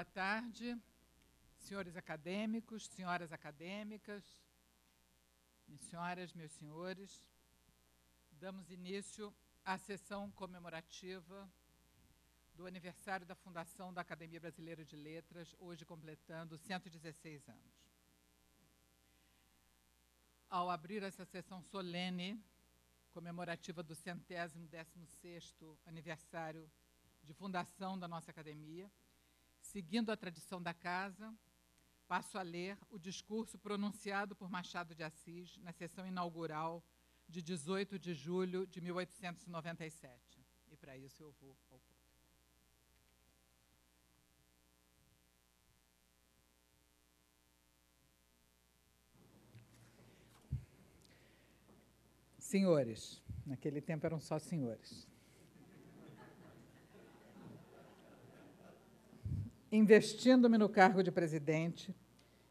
Boa tarde, senhores acadêmicos, senhoras acadêmicas, minhas senhoras, meus senhores. Damos início à sessão comemorativa do aniversário da fundação da Academia Brasileira de Letras, hoje completando 116 anos. Ao abrir essa sessão solene, comemorativa do 116º aniversário de fundação da nossa academia, seguindo a tradição da casa, passo a ler o discurso pronunciado por Machado de Assis na sessão inaugural de 18 de julho de 1897. E para isso eu vou ao público. Senhores, naquele tempo eram só senhores. Investindo-me no cargo de presidente,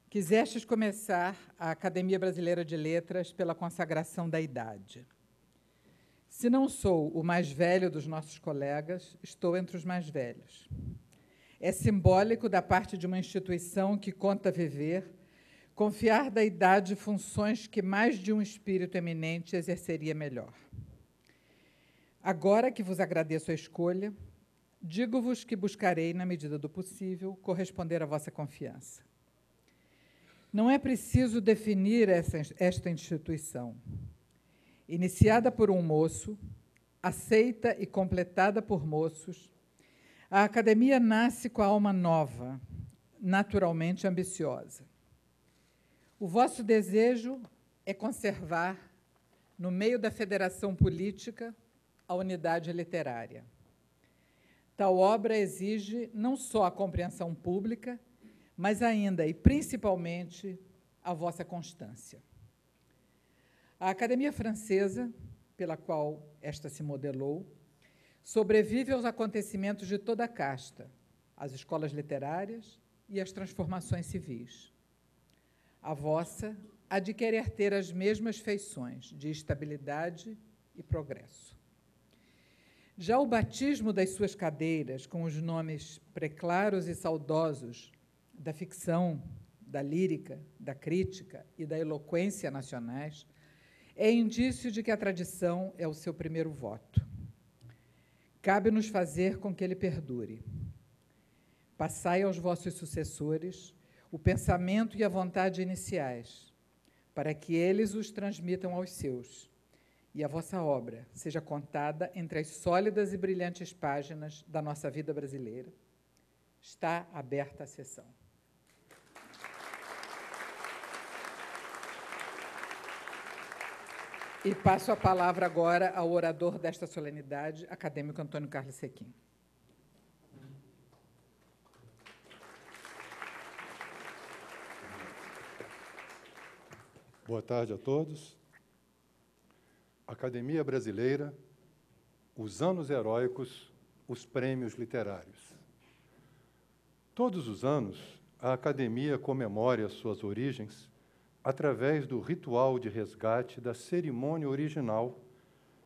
quisestes começar a Academia Brasileira de Letras pela consagração da idade. Se não sou o mais velho dos nossos colegas, estou entre os mais velhos. É simbólico da parte de uma instituição que conta viver, confiar da idade funções que mais de um espírito eminente exerceria melhor. Agora que vos agradeço a escolha, digo-vos que buscarei, na medida do possível, corresponder à vossa confiança. Não é preciso definir esta instituição. Iniciada por um moço, aceita e completada por moços, a Academia nasce com a alma nova, naturalmente ambiciosa. O vosso desejo é conservar, no meio da federação política, a unidade literária. Tal obra exige não só a compreensão pública, mas ainda e principalmente a vossa constância. A Academia Francesa, pela qual esta se modelou, sobrevive aos acontecimentos de toda a casta, as escolas literárias e as transformações civis. A vossa há de querer ter as mesmas feições de estabilidade e progresso. Já o batismo das suas cadeiras, com os nomes preclaros e saudosos da ficção, da lírica, da crítica e da eloquência nacionais, é indício de que a tradição é o seu primeiro voto. Cabe-nos fazer com que ele perdure. Passai aos vossos sucessores o pensamento e a vontade iniciais, para que eles os transmitam aos seus, e a vossa obra seja contada entre as sólidas e brilhantes páginas da nossa vida brasileira. Está aberta a sessão. E passo a palavra agora ao orador desta solenidade, acadêmico Antônio Carlos Sequim. Boa tarde a todos. Academia Brasileira, os anos heróicos, os prêmios literários. Todos os anos, a Academia comemora suas origens através do ritual de resgate da cerimônia original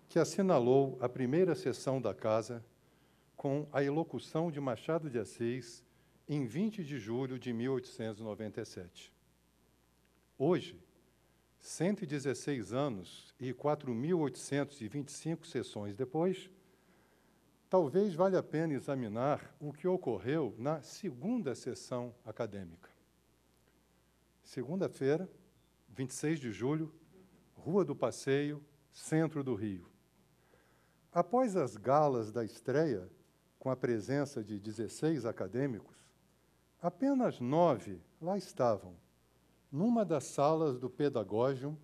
que assinalou a primeira sessão da Casa com a elocução de Machado de Assis em 20 de julho de 1897. Hoje, 116 anos e 4.825 sessões depois, talvez valha a pena examinar o que ocorreu na segunda sessão acadêmica. Segunda-feira, 26 de julho, Rua do Passeio, centro do Rio. Após as galas da estreia, com a presença de 16 acadêmicos, apenas 9 lá estavam, numa das salas do Pedagógium,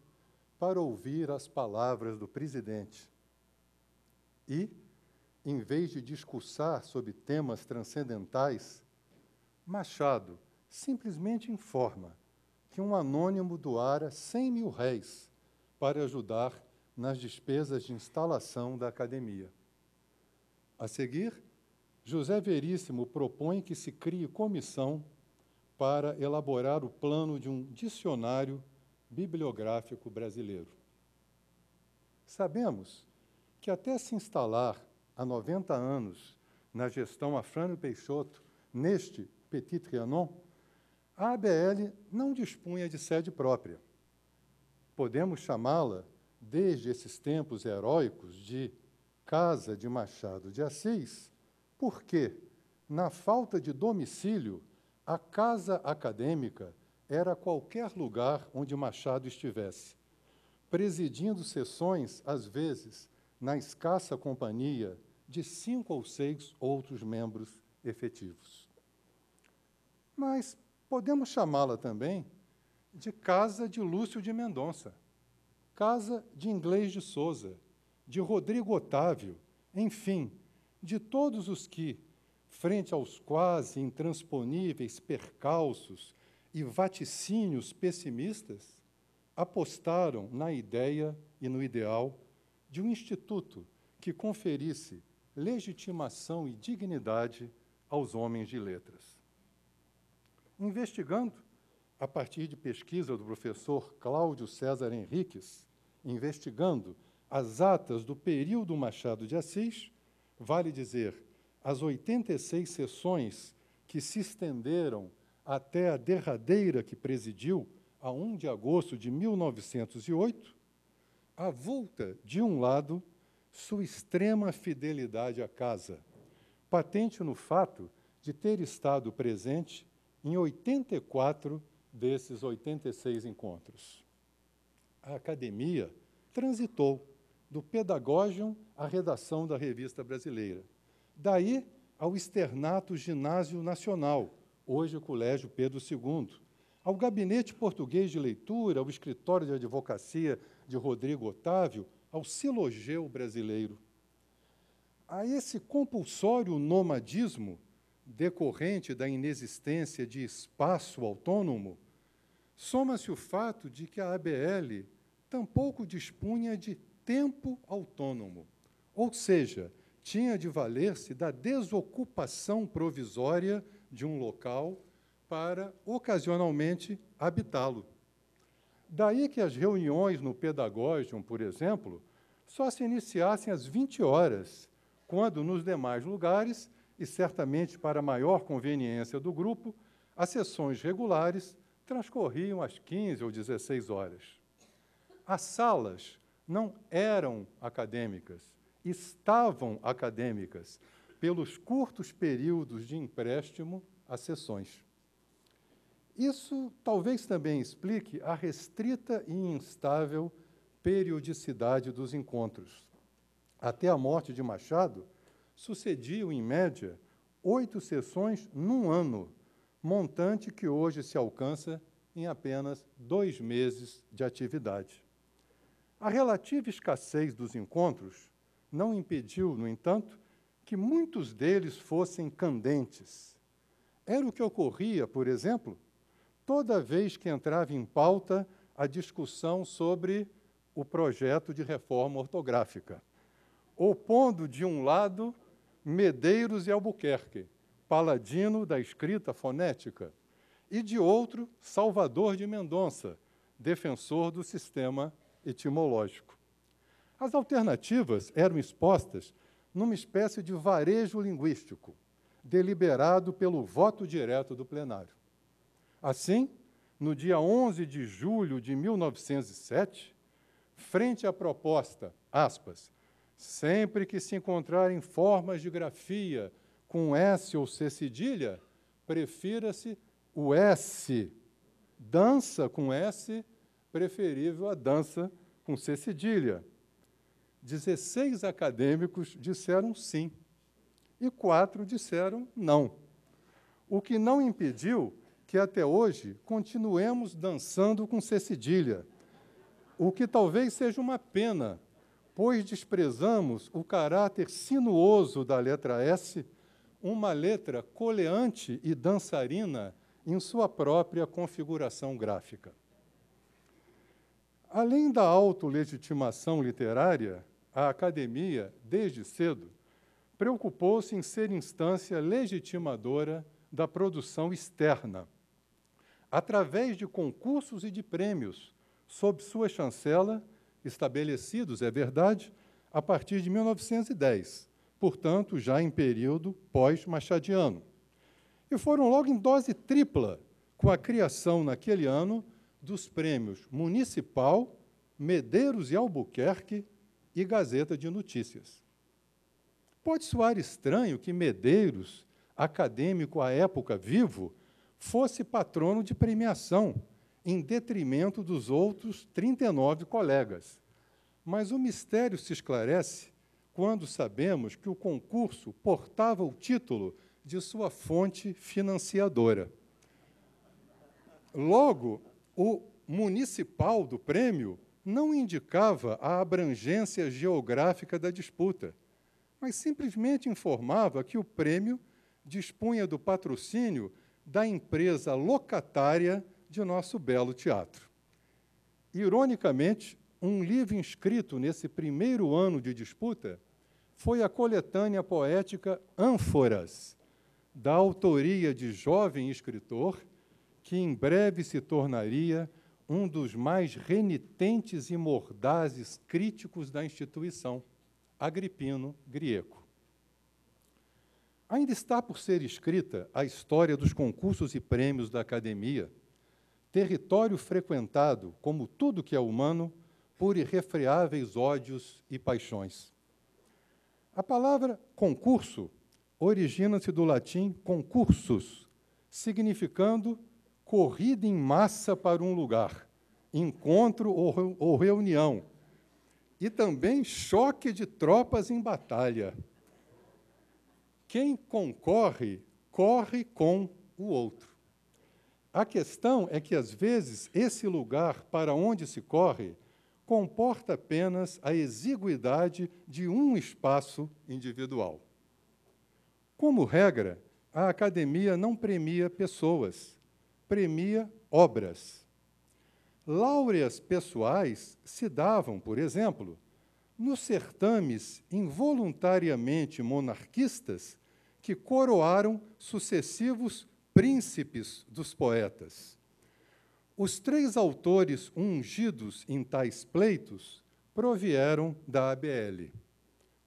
para ouvir as palavras do presidente. E, em vez de discursar sobre temas transcendentais, Machado simplesmente informa que um anônimo doara 100 mil réis para ajudar nas despesas de instalação da academia. A seguir, José Veríssimo propõe que se crie comissão para elaborar o plano de um dicionário bibliográfico brasileiro. Sabemos que até se instalar há 90 anos na gestão Afrânio Peixoto, neste Petit Trianon, a ABL não dispunha de sede própria. Podemos chamá-la, desde esses tempos heróicos, de Casa de Machado de Assis, porque, na falta de domicílio, a casa acadêmica era qualquer lugar onde Machado estivesse, presidindo sessões, às vezes, na escassa companhia de 5 ou 6 outros membros efetivos. Mas podemos chamá-la também de Casa de Lúcio de Mendonça, Casa de Inglês de Souza, de Rodrigo Otávio, enfim, de todos os que, frente aos quase intransponíveis percalços e vaticínios pessimistas, apostaram na ideia e no ideal de um instituto que conferisse legitimação e dignidade aos homens de letras. Investigando, a partir de pesquisa do professor Cláudio César Henriques, investigando as atas do período Machado de Assis, vale dizer, as 86 sessões que se estenderam até a derradeira que presidiu, a 1 de agosto de 1908, avulta, de um lado, sua extrema fidelidade à casa, patente no fato de ter estado presente em 84 desses 86 encontros. A academia transitou do Pedagogium à redação da Revista Brasileira. Daí ao externato Ginásio Nacional, hoje o Colégio Pedro II, ao Gabinete Português de Leitura, ao Escritório de Advocacia de Rodrigo Otávio, ao Silogeu Brasileiro. A esse compulsório nomadismo, decorrente da inexistência de espaço autônomo, soma-se o fato de que a ABL tampouco dispunha de tempo autônomo, ou seja, tinha de valer-se da desocupação provisória de um local para, ocasionalmente, habitá-lo. Daí que as reuniões no Pedagogium, por exemplo, só se iniciassem às 20 horas, quando, nos demais lugares, e certamente para maior conveniência do grupo, as sessões regulares transcorriam às 15 ou 16 horas. As salas não eram acadêmicas, estavam acadêmicas, pelos curtos períodos de empréstimo às sessões. Isso talvez também explique a restrita e instável periodicidade dos encontros. Até a morte de Machado, sucediam, em média, 8 sessões num ano, montante que hoje se alcança em apenas 2 meses de atividade. A relativa escassez dos encontros não impediu, no entanto, que muitos deles fossem candentes. Era o que ocorria, por exemplo, toda vez que entrava em pauta a discussão sobre o projeto de reforma ortográfica, opondo, de um lado, Medeiros e Albuquerque, paladino da escrita fonética, e, de outro, Salvador de Mendonça, defensor do sistema etimológico. As alternativas eram expostas numa espécie de varejo linguístico, deliberado pelo voto direto do plenário. Assim, no dia 11 de julho de 1907, frente à proposta, aspas, sempre que se encontrarem formas de grafia com S ou C cedilha, prefira-se o S. Dança com S, preferível a dança com C cedilha. 16 acadêmicos disseram sim e 4 disseram não, o que não impediu que até hoje continuemos dançando com C cedilha, o que talvez seja uma pena, pois desprezamos o caráter sinuoso da letra S, uma letra coleante e dançarina em sua própria configuração gráfica. Além da autolegitimação literária, a academia, desde cedo, preocupou-se em ser instância legitimadora da produção externa, através de concursos e de prêmios, sob sua chancela, estabelecidos, é verdade, a partir de 1910, portanto, já em período pós-machadiano. e foram logo em dose tripla com a criação, naquele ano, dos prêmios Municipal, Medeiros e Albuquerque e Gazeta de Notícias. Pode soar estranho que Medeiros, acadêmico à época vivo, fosse patrono de premiação, em detrimento dos outros 39 colegas. Mas o mistério se esclarece quando sabemos que o concurso portava o título de sua fonte financiadora. Logo, o municipal do prêmio não indicava a abrangência geográfica da disputa, mas simplesmente informava que o prêmio dispunha do patrocínio da empresa locatária de nosso belo teatro. Ironicamente, um livro inscrito nesse primeiro ano de disputa foi a coletânea poética Ânforas, da autoria de jovem escritor, que em breve se tornaria um dos mais renitentes e mordazes críticos da instituição, Agripino Grieco. Ainda está por ser escrita a história dos concursos e prêmios da academia, território frequentado, como tudo que é humano, por irrefreáveis ódios e paixões. A palavra concurso origina-se do latim concursus, significando corrida em massa para um lugar, encontro ou reunião, e também choque de tropas em batalha. Quem concorre, corre com o outro. A questão é que, às vezes, esse lugar para onde se corre comporta apenas a exiguidade de um espaço individual. Como regra, a academia não premia pessoas, premia obras. Láureas pessoais se davam, por exemplo, nos certames involuntariamente monarquistas que coroaram sucessivos príncipes dos poetas. Os 3 autores ungidos em tais pleitos provieram da ABL.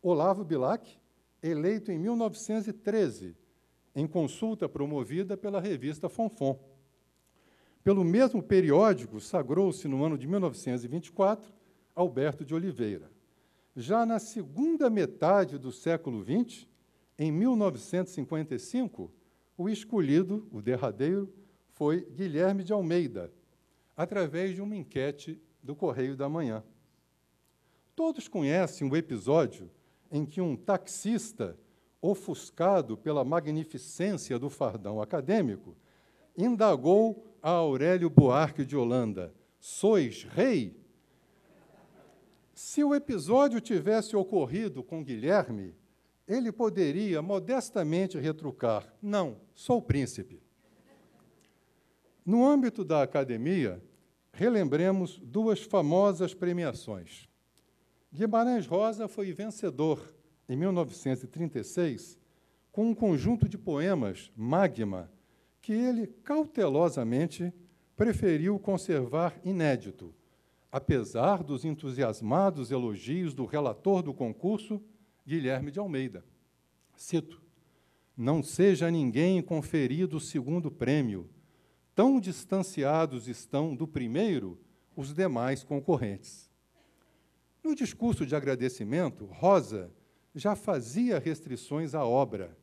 Olavo Bilac, eleito em 1913, em consulta promovida pela revista Fonfon. Pelo mesmo periódico, sagrou-se, no ano de 1924, Alberto de Oliveira. Já na segunda metade do século XX, em 1955, o escolhido, o derradeiro, foi Guilherme de Almeida, através de uma enquete do Correio da Manhã. Todos conhecem o episódio em que um taxista, ofuscado pela magnificência do fardão acadêmico, indagou a Aurélio Buarque de Holanda: "Sois rei?" Se o episódio tivesse ocorrido com Guilherme, ele poderia modestamente retrucar: "Não, sou príncipe." No âmbito da academia, relembremos 2 famosas premiações. Guimarães Rosa foi vencedor, em 1936, com um conjunto de poemas, Magma, que ele cautelosamente preferiu conservar inédito, apesar dos entusiasmados elogios do relator do concurso, Guilherme de Almeida. Cito: "Não seja a ninguém conferido o segundo prêmio. Tão distanciados estão do primeiro os demais concorrentes." No discurso de agradecimento, Rosa já fazia restrições à obra,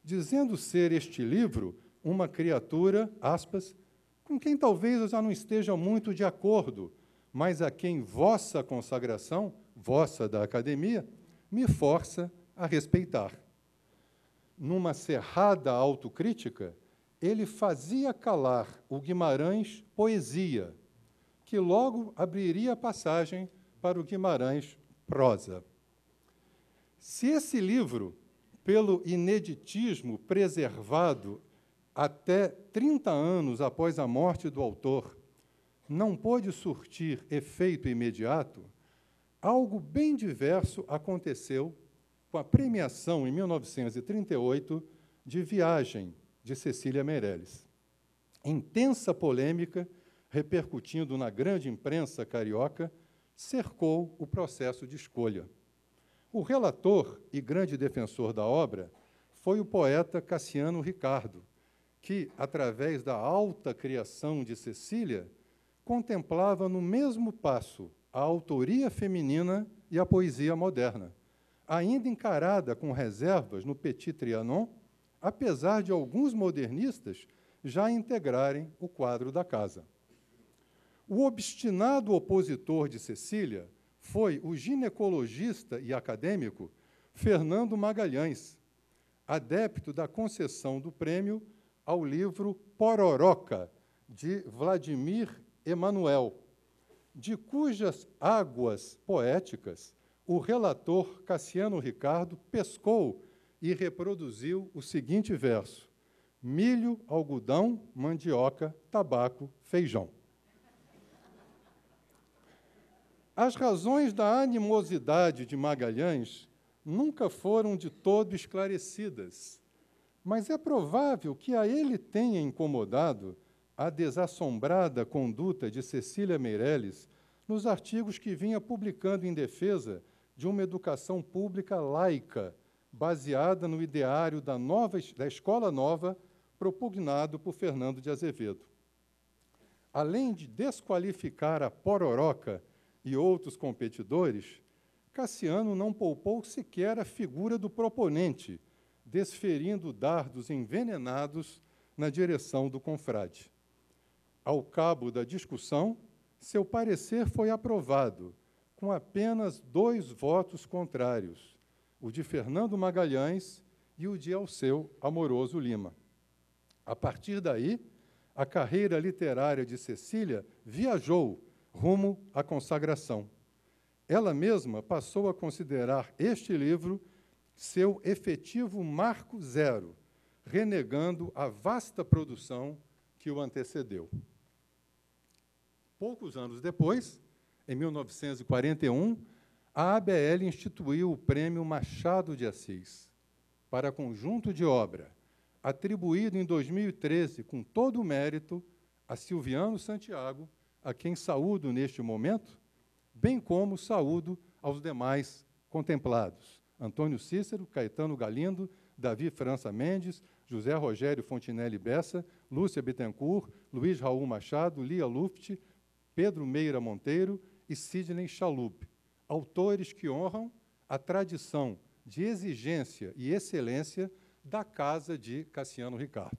dizendo ser este livro uma criatura, aspas, com quem talvez eu já não esteja muito de acordo, mas a quem vossa consagração, vossa da academia, me força a respeitar. Numa cerrada autocrítica, ele fazia calar o Guimarães poesia, que logo abriria a passagem para o Guimarães prosa. Se esse livro, pelo ineditismo preservado até 30 anos após a morte do autor, não pôde surtir efeito imediato, algo bem diverso aconteceu com a premiação, em 1938, de Viagem, de Cecília Meirelles. Intensa polêmica, repercutindo na grande imprensa carioca, cercou o processo de escolha. O relator e grande defensor da obra foi o poeta Cassiano Ricardo, que, através da alta criação de Cecília, contemplava no mesmo passo a autoria feminina e a poesia moderna, ainda encarada com reservas no Petit Trianon, apesar de alguns modernistas já integrarem o quadro da casa. O obstinado opositor de Cecília foi o ginecologista e acadêmico Fernando Magalhães, adepto da concessão do prêmio ao livro Pororoca, de Vladimir Emanuel, de cujas águas poéticas o relator Cassiano Ricardo pescou e reproduziu o seguinte verso: milho, algodão, mandioca, tabaco, feijão. As razões da animosidade de Magalhães nunca foram de todo esclarecidas, mas é provável que a ele tenha incomodado a desassombrada conduta de Cecília Meirelles nos artigos que vinha publicando em defesa de uma educação pública laica, baseada no ideário da Escola Nova, propugnado por Fernando de Azevedo. Além de desqualificar a Pororoca e outros competidores, Cassiano não poupou sequer a figura do proponente, desferindo dardos envenenados na direção do confrade. Ao cabo da discussão, seu parecer foi aprovado, com apenas 2 votos contrários, o de Fernando Magalhães e o de Alceu Amoroso Lima. A partir daí, a carreira literária de Cecília viajou rumo à consagração. Ela mesma passou a considerar este livro seu efetivo marco zero, renegando a vasta produção que o antecedeu. Poucos anos depois, em 1941, a ABL instituiu o Prêmio Machado de Assis para conjunto de obra, atribuído em 2013, com todo o mérito, a Silviano Santiago, a quem saúdo neste momento, bem como saúdo aos demais contemplados: Antônio Cícero, Caetano Galindo, Davi França Mendes, José Rogério Fontinelli Bessa, Lúcia Bittencourt, Luiz Raul Machado, Lia Luft, Pedro Meira Monteiro e Sidney Chalub, autores que honram a tradição de exigência e excelência da casa de Cassiano Ricardo.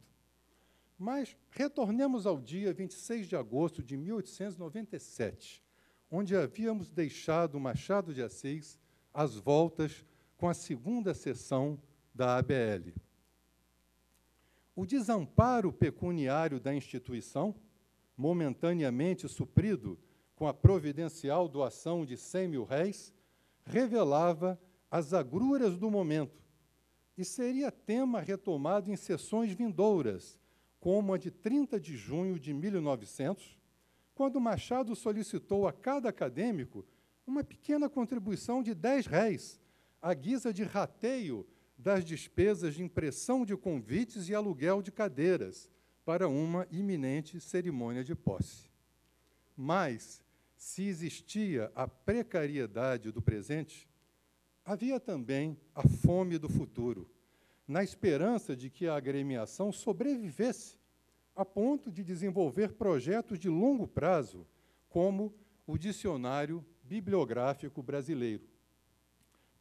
Mas retornemos ao dia 26 de agosto de 1897, onde havíamos deixado Machado de Assis às voltas com a segunda sessão da ABL. O desamparo pecuniário da instituição, momentaneamente suprido com a providencial doação de 100 mil réis, revelava as agruras do momento e seria tema retomado em sessões vindouras, como a de 30 de junho de 1900, quando Machado solicitou a cada acadêmico uma pequena contribuição de 10 réis, à guisa de rateio das despesas de impressão de convites e aluguel de cadeiras para uma iminente cerimônia de posse. Mas, se existia a precariedade do presente, havia também a fome do futuro, na esperança de que a agremiação sobrevivesse a ponto de desenvolver projetos de longo prazo, como o Dicionário Bibliográfico Brasileiro.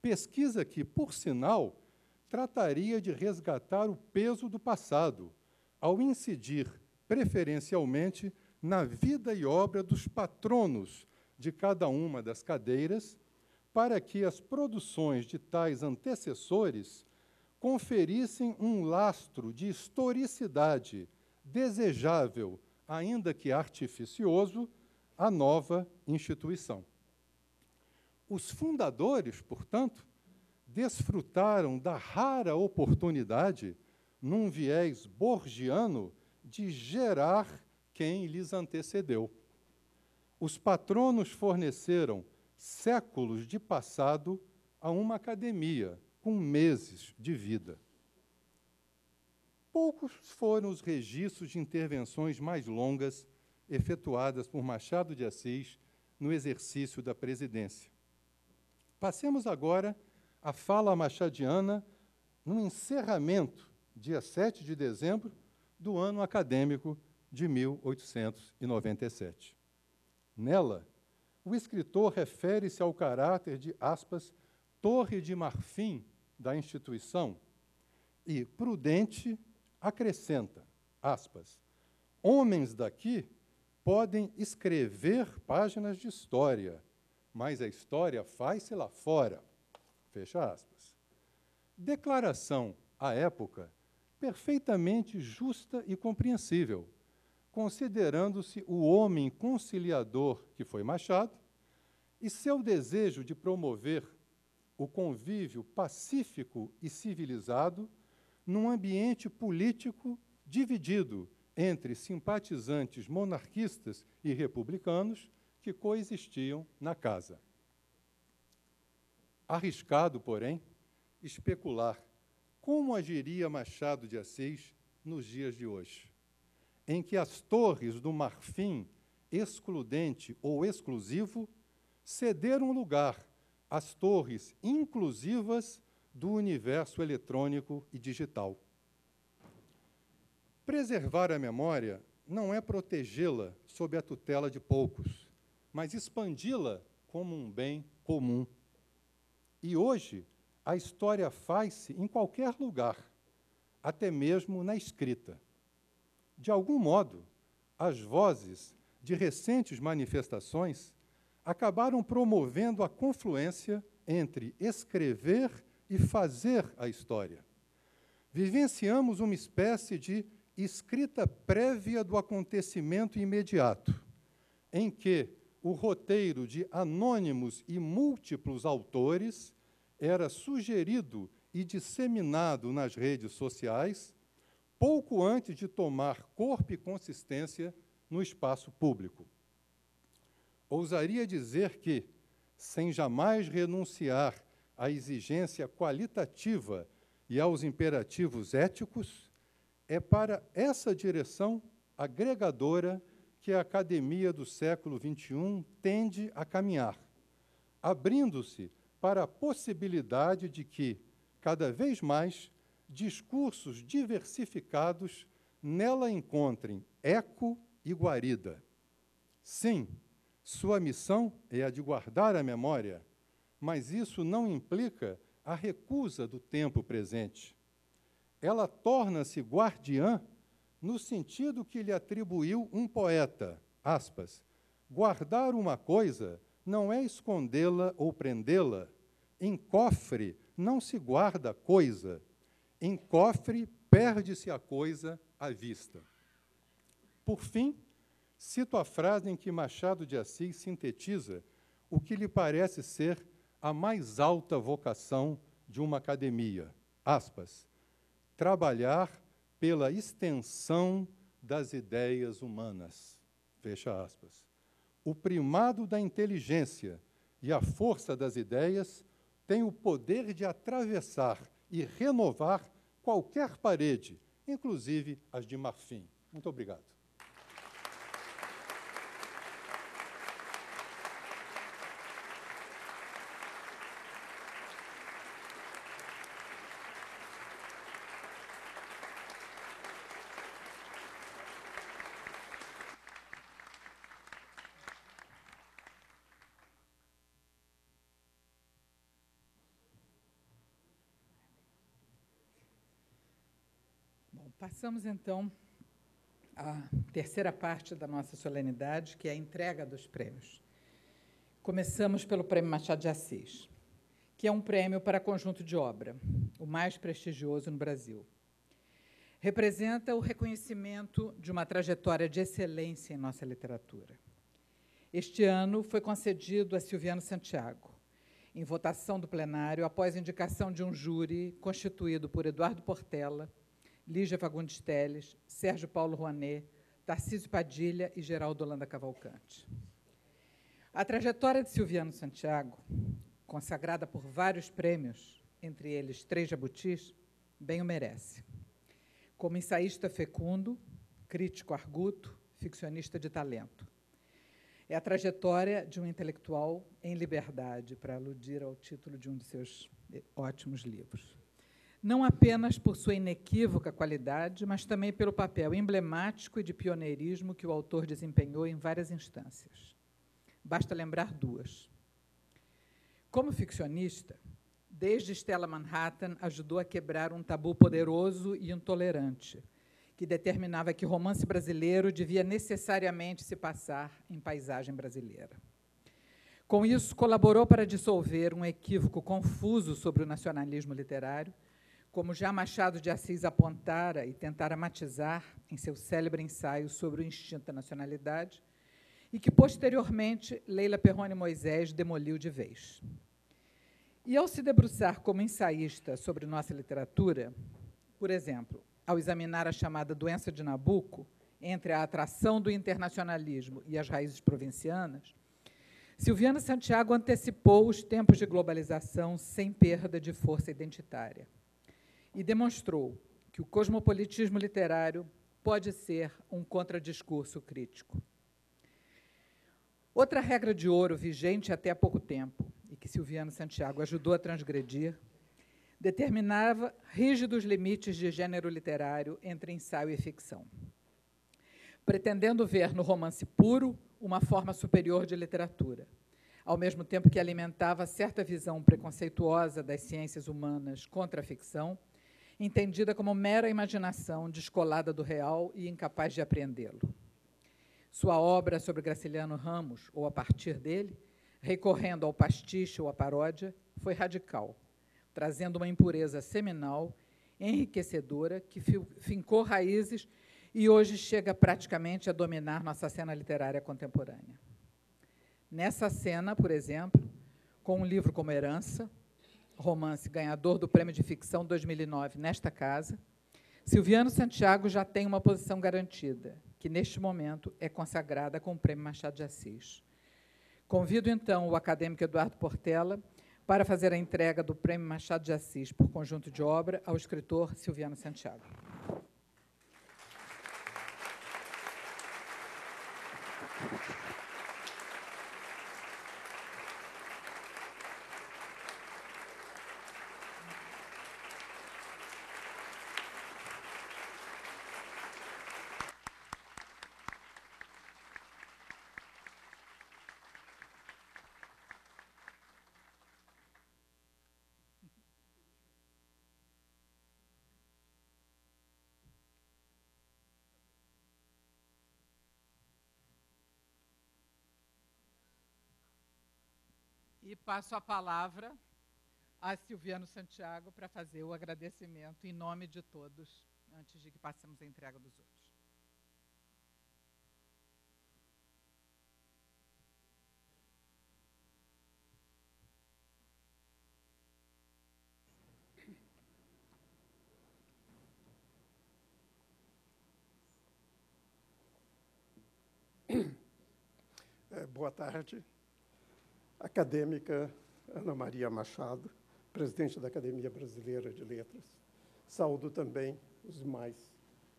Pesquisa que, por sinal, trataria de resgatar o peso do passado, ao incidir preferencialmente na vida e obra dos patronos de cada uma das cadeiras, para que as produções de tais antecessores conferissem um lastro de historicidade desejável, ainda que artificioso, à nova instituição. Os fundadores, portanto, desfrutaram da rara oportunidade, num viés borgiano, de gerar quem lhes antecedeu. Os patronos forneceram séculos de passado a uma academia com meses de vida. Poucos foram os registros de intervenções mais longas efetuadas por Machado de Assis no exercício da presidência. Passemos agora à fala machadiana no encerramento, dia 7 de dezembro, do ano acadêmico de 1897. Nela, o escritor refere-se ao caráter de, aspas, torre de marfim da instituição e, prudente, acrescenta, aspas, homens daqui podem escrever páginas de história, mas a história faz-se lá fora, fecha aspas. Declaração, à época, perfeitamente justa e compreensível, considerando-se o homem conciliador que foi Machado e seu desejo de promover o convívio pacífico e civilizado num ambiente político dividido entre simpatizantes monarquistas e republicanos que coexistiam na casa. Arriscado, porém, especular como agiria Machado de Assis nos dias de hoje, em que as torres do marfim excludente ou exclusivo cederam lugar às torres inclusivas do universo eletrônico e digital. Preservar a memória não é protegê-la sob a tutela de poucos, mas expandi-la como um bem comum. E hoje, a história faz-se em qualquer lugar, até mesmo na escrita. De algum modo, as vozes de recentes manifestações acabaram promovendo a confluência entre escrever e fazer a história. Vivenciamos uma espécie de escrita prévia do acontecimento imediato, em que o roteiro de anônimos e múltiplos autores era sugerido e disseminado nas redes sociais pouco antes de tomar corpo e consistência no espaço público. Ousaria dizer que, sem jamais renunciar à exigência qualitativa e aos imperativos éticos, é para essa direção agregadora que a academia do século XXI tende a caminhar, abrindo-se para a possibilidade de que, cada vez mais, discursos diversificados nela encontrem eco e guarida. Sim, sua missão é a de guardar a memória, mas isso não implica a recusa do tempo presente. Ela torna-se guardiã no sentido que lhe atribuiu um poeta, aspas, guardar uma coisa não é escondê-la ou prendê-la. Em cofre não se guarda coisa. Em cofre perde-se a coisa à vista. Por fim, cito a frase em que Machado de Assis sintetiza o que lhe parece ser a mais alta vocação de uma academia, aspas, trabalhar pela extensão das ideias humanas, fecha aspas. O primado da inteligência e a força das ideias têm o poder de atravessar e renovar qualquer parede, inclusive as de marfim. Muito obrigado. Passamos, então, à terceira parte da nossa solenidade, que é a entrega dos prêmios. Começamos pelo Prêmio Machado de Assis, que é um prêmio para conjunto de obra, o mais prestigioso no Brasil. Representa o reconhecimento de uma trajetória de excelência em nossa literatura. Este ano foi concedido a Silviano Santiago, em votação do plenário, após indicação de um júri constituído por Eduardo Portela, Lígia Fagundes Telles, Sérgio Paulo Rouanet, Tarcísio Padilha e Geraldo Holanda Cavalcante. A trajetória de Silviano Santiago, consagrada por vários prêmios, entre eles 3 jabutis, bem o merece. Como ensaísta fecundo, crítico arguto, ficcionista de talento. É a trajetória de um intelectual em liberdade, para aludir ao título de um de seus ótimos livros. não apenas por sua inequívoca qualidade, mas também pelo papel emblemático e de pioneirismo que o autor desempenhou em várias instâncias. Basta lembrar duas. Como ficcionista, desde Stella Manhattan, ajudou a quebrar um tabu poderoso e intolerante, que determinava que o romance brasileiro devia necessariamente se passar em paisagem brasileira. Com isso, colaborou para dissolver um equívoco confuso sobre o nacionalismo literário, como já Machado de Assis apontara e tentara matizar em seu célebre ensaio sobre o instinto da nacionalidade, e que, posteriormente, Leila Perrone Moisés demoliu de vez. E, ao se debruçar como ensaísta sobre nossa literatura, por exemplo, ao examinar a chamada doença de Nabuco, entre a atração do internacionalismo e as raízes provincianas, Silviano Santiago antecipou os tempos de globalização sem perda de força identitária e demonstrou que o cosmopolitismo literário pode ser um contradiscurso crítico. Outra regra de ouro vigente até há pouco tempo, e que Silviano Santiago ajudou a transgredir, determinava rígidos limites de gênero literário entre ensaio e ficção, pretendendo ver no romance puro uma forma superior de literatura, ao mesmo tempo que alimentava certa visão preconceituosa das ciências humanas contra a ficção, entendida como mera imaginação descolada do real e incapaz de apreendê-lo. Sua obra sobre Graciliano Ramos, ou a partir dele, recorrendo ao pastiche ou à paródia, foi radical, trazendo uma impureza seminal, enriquecedora, que fincou raízes e hoje chega praticamente a dominar nossa cena literária contemporânea. Nessa cena, por exemplo, com um livro como Herança, romance ganhador do Prêmio de Ficção 2009 nesta casa, Silviano Santiago já tem uma posição garantida, que, neste momento, é consagrada com o Prêmio Machado de Assis. Convido, então, o acadêmico Eduardo Portela para fazer a entrega do Prêmio Machado de Assis por conjunto de obra ao escritor Silviano Santiago. E passo a palavra a Silviano Santiago para fazer o agradecimento em nome de todos, antes de que passemos a entrega dos outros. Boa tarde. Acadêmica Ana Maria Machado, presidente da Academia Brasileira de Letras. Saúdo também os demais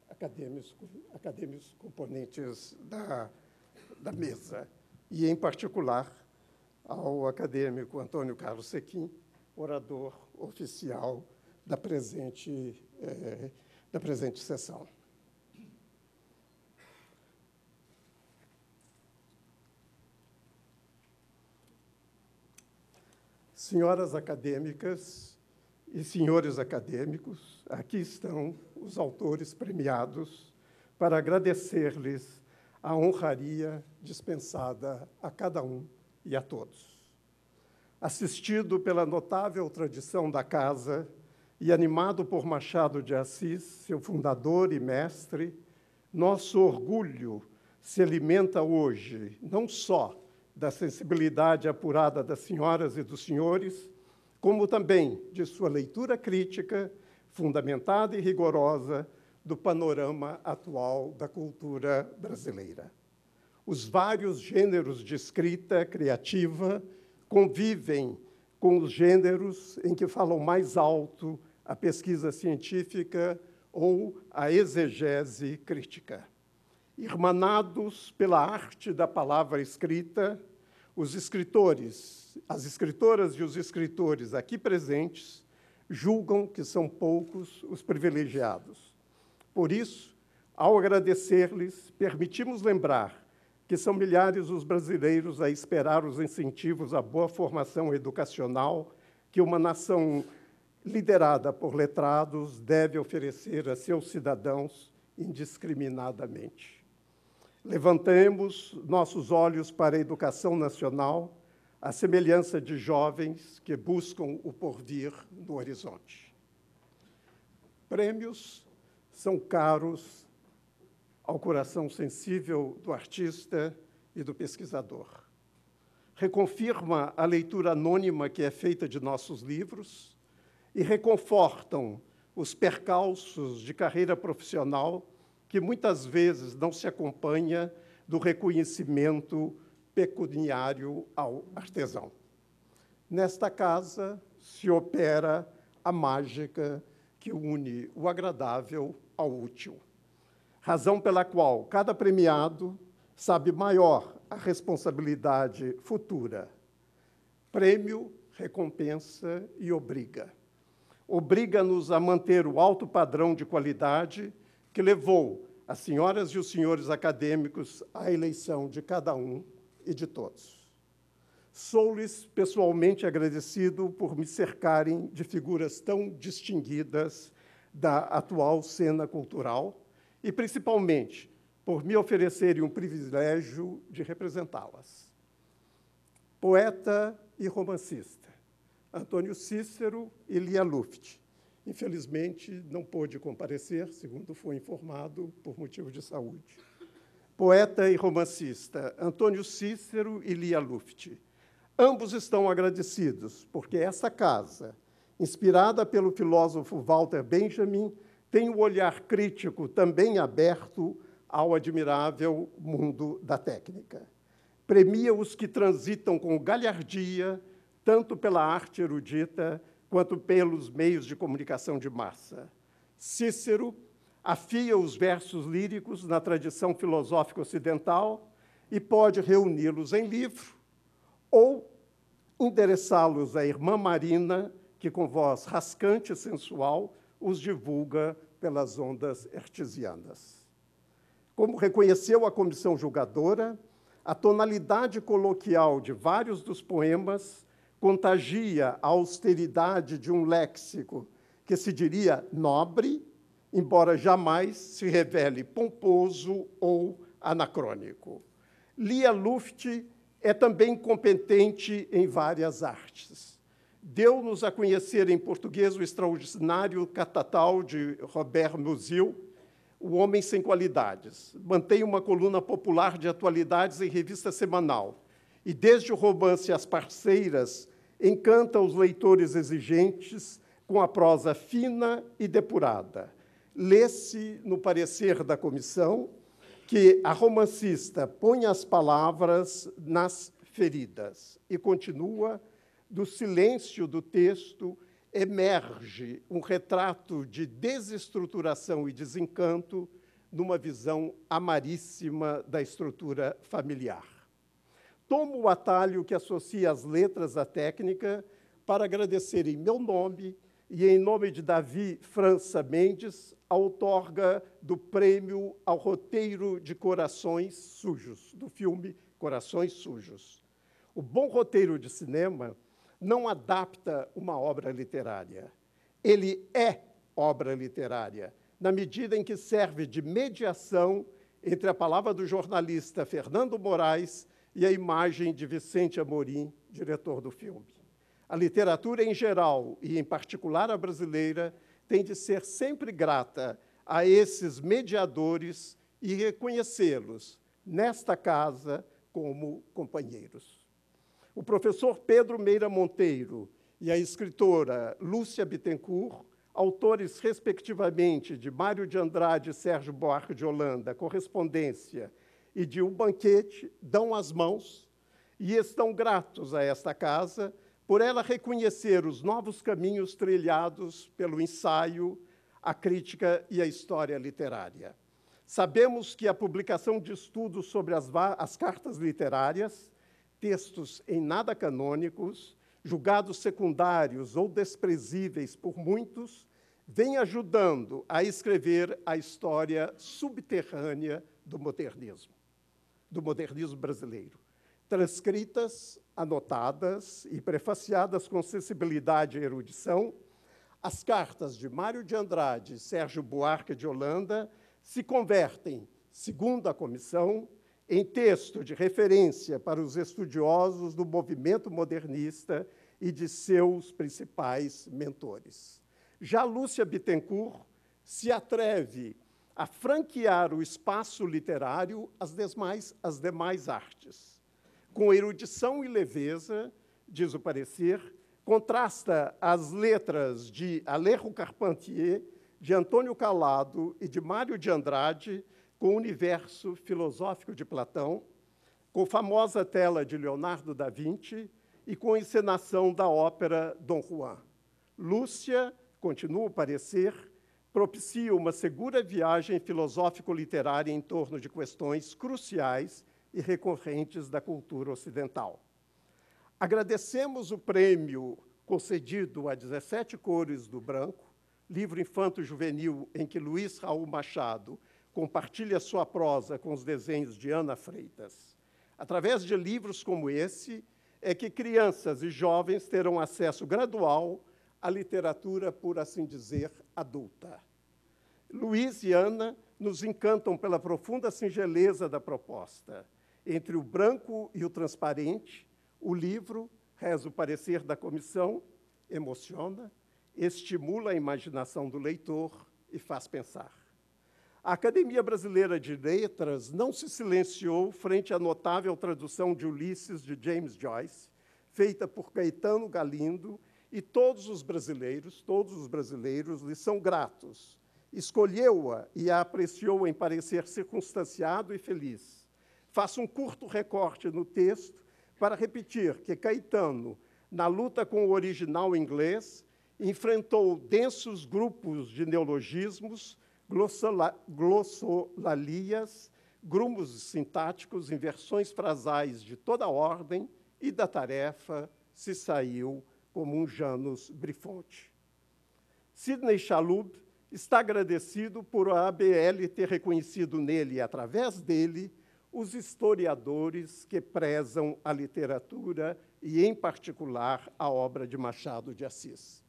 acadêmicos componentes da mesa, e, em particular, ao acadêmico Antônio Carlos Sequim, orador oficial da presente sessão. Senhoras acadêmicas e senhores acadêmicos, aqui estão os autores premiados para agradecer-lhes a honraria dispensada a cada um e a todos. Assistido pela notável tradição da casa e animado por Machado de Assis, seu fundador e mestre, nosso orgulho se alimenta hoje não só da sensibilidade apurada das senhoras e dos senhores, como também de sua leitura crítica, fundamentada e rigorosa, do panorama atual da cultura brasileira. Os vários gêneros de escrita criativa convivem com os gêneros em que falam mais alto a pesquisa científica ou a exegese crítica. Irmanados pela arte da palavra escrita, os escritores, as escritoras e os escritores aqui presentes julgam que são poucos os privilegiados. Por isso, ao agradecer-lhes, permitimos lembrar que são milhares os brasileiros a esperar os incentivos à boa formação educacional que uma nação liderada por letrados deve oferecer a seus cidadãos indiscriminadamente. Levantemos nossos olhos para a educação nacional, à semelhança de jovens que buscam o porvir no horizonte. Prêmios são caros ao coração sensível do artista e do pesquisador. Reconfirma a leitura anônima que é feita de nossos livros e reconfortam os percalços de carreira profissional que muitas vezes não se acompanha do reconhecimento pecuniário ao artesão. Nesta casa se opera a mágica que une o agradável ao útil, razão pela qual cada premiado sabe maior a responsabilidade futura. Prêmio, recompensa e obriga. Obriga-nos a manter o alto padrão de qualidade que levou as senhoras e os senhores acadêmicos à eleição de cada um e de todos. Sou-lhes pessoalmente agradecido por me cercarem de figuras tão distinguidas da atual cena cultural e, principalmente, por me oferecerem um privilégio de representá-las. Poeta e romancista, Antônio Cícero e Lia Luft. Infelizmente, não pôde comparecer, segundo foi informado, por motivo de saúde. Poeta e romancista, Antônio Cícero e Lia Luft. Ambos estão agradecidos, porque essa casa, inspirada pelo filósofo Walter Benjamin, tem o olhar crítico também aberto ao admirável mundo da técnica. Premia os que transitam com galhardia, tanto pela arte erudita, quanto pelos meios de comunicação de massa. Cícero afia os versos líricos na tradição filosófica ocidental e pode reuni-los em livro ou endereçá-los à irmã Marina, que, com voz rascante e sensual, os divulga pelas ondas hertzianas. Como reconheceu a comissão julgadora, a tonalidade coloquial de vários dos poemas contagia a austeridade de um léxico que se diria nobre, embora jamais se revele pomposo ou anacrônico. Lia Luft é também competente em várias artes. Deu-nos a conhecer em português o extraordinário catatal de Robert Musil, O Homem Sem Qualidades. Mantém uma coluna popular de atualidades em revista semanal. E, desde o romance As Parceiras, encanta os leitores exigentes com a prosa fina e depurada. Lê-se, no parecer da comissão, que a romancista põe as palavras nas feridas e continua: do silêncio do texto emerge um retrato de desestruturação e desencanto numa visão amaríssima da estrutura familiar. Tomo o atalho que associa as letras à técnica para agradecer em meu nome e em nome de Davi França Mendes a outorga do prêmio ao roteiro de Corações Sujos, do filme Corações Sujos. O bom roteiro de cinema não adapta uma obra literária. Ele é obra literária, na medida em que serve de mediação entre a palavra do jornalista Fernando Moraes e a imagem de Vicente Amorim, diretor do filme. A literatura em geral, e em particular a brasileira, tem de ser sempre grata a esses mediadores e reconhecê-los nesta casa como companheiros. O professor Pedro Meira Monteiro e a escritora Lúcia Bittencourt, autores, respectivamente, de Mário de Andrade e Sérgio Buarque de Holanda, Correspondência, e de Um Banquete, dão as mãos e estão gratos a esta casa por ela reconhecer os novos caminhos trilhados pelo ensaio, a crítica e a história literária. Sabemos que a publicação de estudos sobre as cartas literárias, textos em nada canônicos, julgados secundários ou desprezíveis por muitos, vem ajudando a escrever a história subterrânea do modernismo brasileiro. Transcritas, anotadas e prefaciadas com sensibilidade e erudição, as cartas de Mário de Andrade e Sérgio Buarque de Holanda se convertem, segundo a comissão, em texto de referência para os estudiosos do movimento modernista e de seus principais mentores. Já Lúcia Bittencourt se atreve a franquear o espaço literário às demais artes. Com erudição e leveza, diz o parecer, contrasta as letras de Alejo Carpentier, de Antônio Calado e de Mário de Andrade com o universo filosófico de Platão, com famosa tela de Leonardo da Vinci e com encenação da ópera Dom Juan. Lúcia, continua o parecer, propicia uma segura viagem filosófico-literária em torno de questões cruciais e recorrentes da cultura ocidental. Agradecemos o prêmio concedido a 17 Cores do Branco, livro infanto-juvenil em que Luiz Raul Machado compartilha sua prosa com os desenhos de Ana Freitas. Através de livros como esse, é que crianças e jovens terão acesso gradual à literatura, por assim dizer, adulta. Luiz e Ana nos encantam pela profunda singeleza da proposta. Entre o branco e o transparente, o livro, reza o parecer da comissão, emociona, estimula a imaginação do leitor e faz pensar. A Academia Brasileira de Letras não se silenciou frente à notável tradução de Ulisses de James Joyce, feita por Caetano Galindo, e todos os brasileiros lhe são gratos. Escolheu-a e a apreciou em parecer circunstanciado e feliz. Faço um curto recorte no texto para repetir que Caetano, na luta com o original inglês, enfrentou densos grupos de neologismos, glossolalias, grumos sintáticos, inversões frasais de toda ordem, e da tarefa se saiu como um Janus Brifonte. Sidney Chalub está agradecido por a ABL ter reconhecido nele e, através dele, os historiadores que prezam a literatura e, em particular, a obra de Machado de Assis.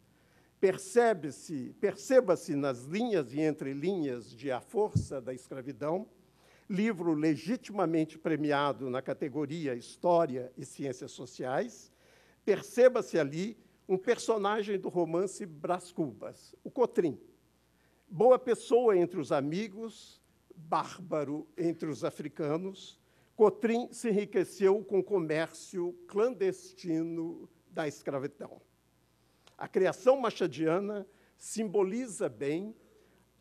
Perceba-se nas linhas e entrelinhas de A Força da Escravidão, livro legitimamente premiado na categoria História e Ciências Sociais, perceba-se ali um personagem do romance Brás Cubas, o Cotrim. Boa pessoa entre os amigos, bárbaro entre os africanos, Cotrim se enriqueceu com o comércio clandestino da escravidão. A criação machadiana simboliza bem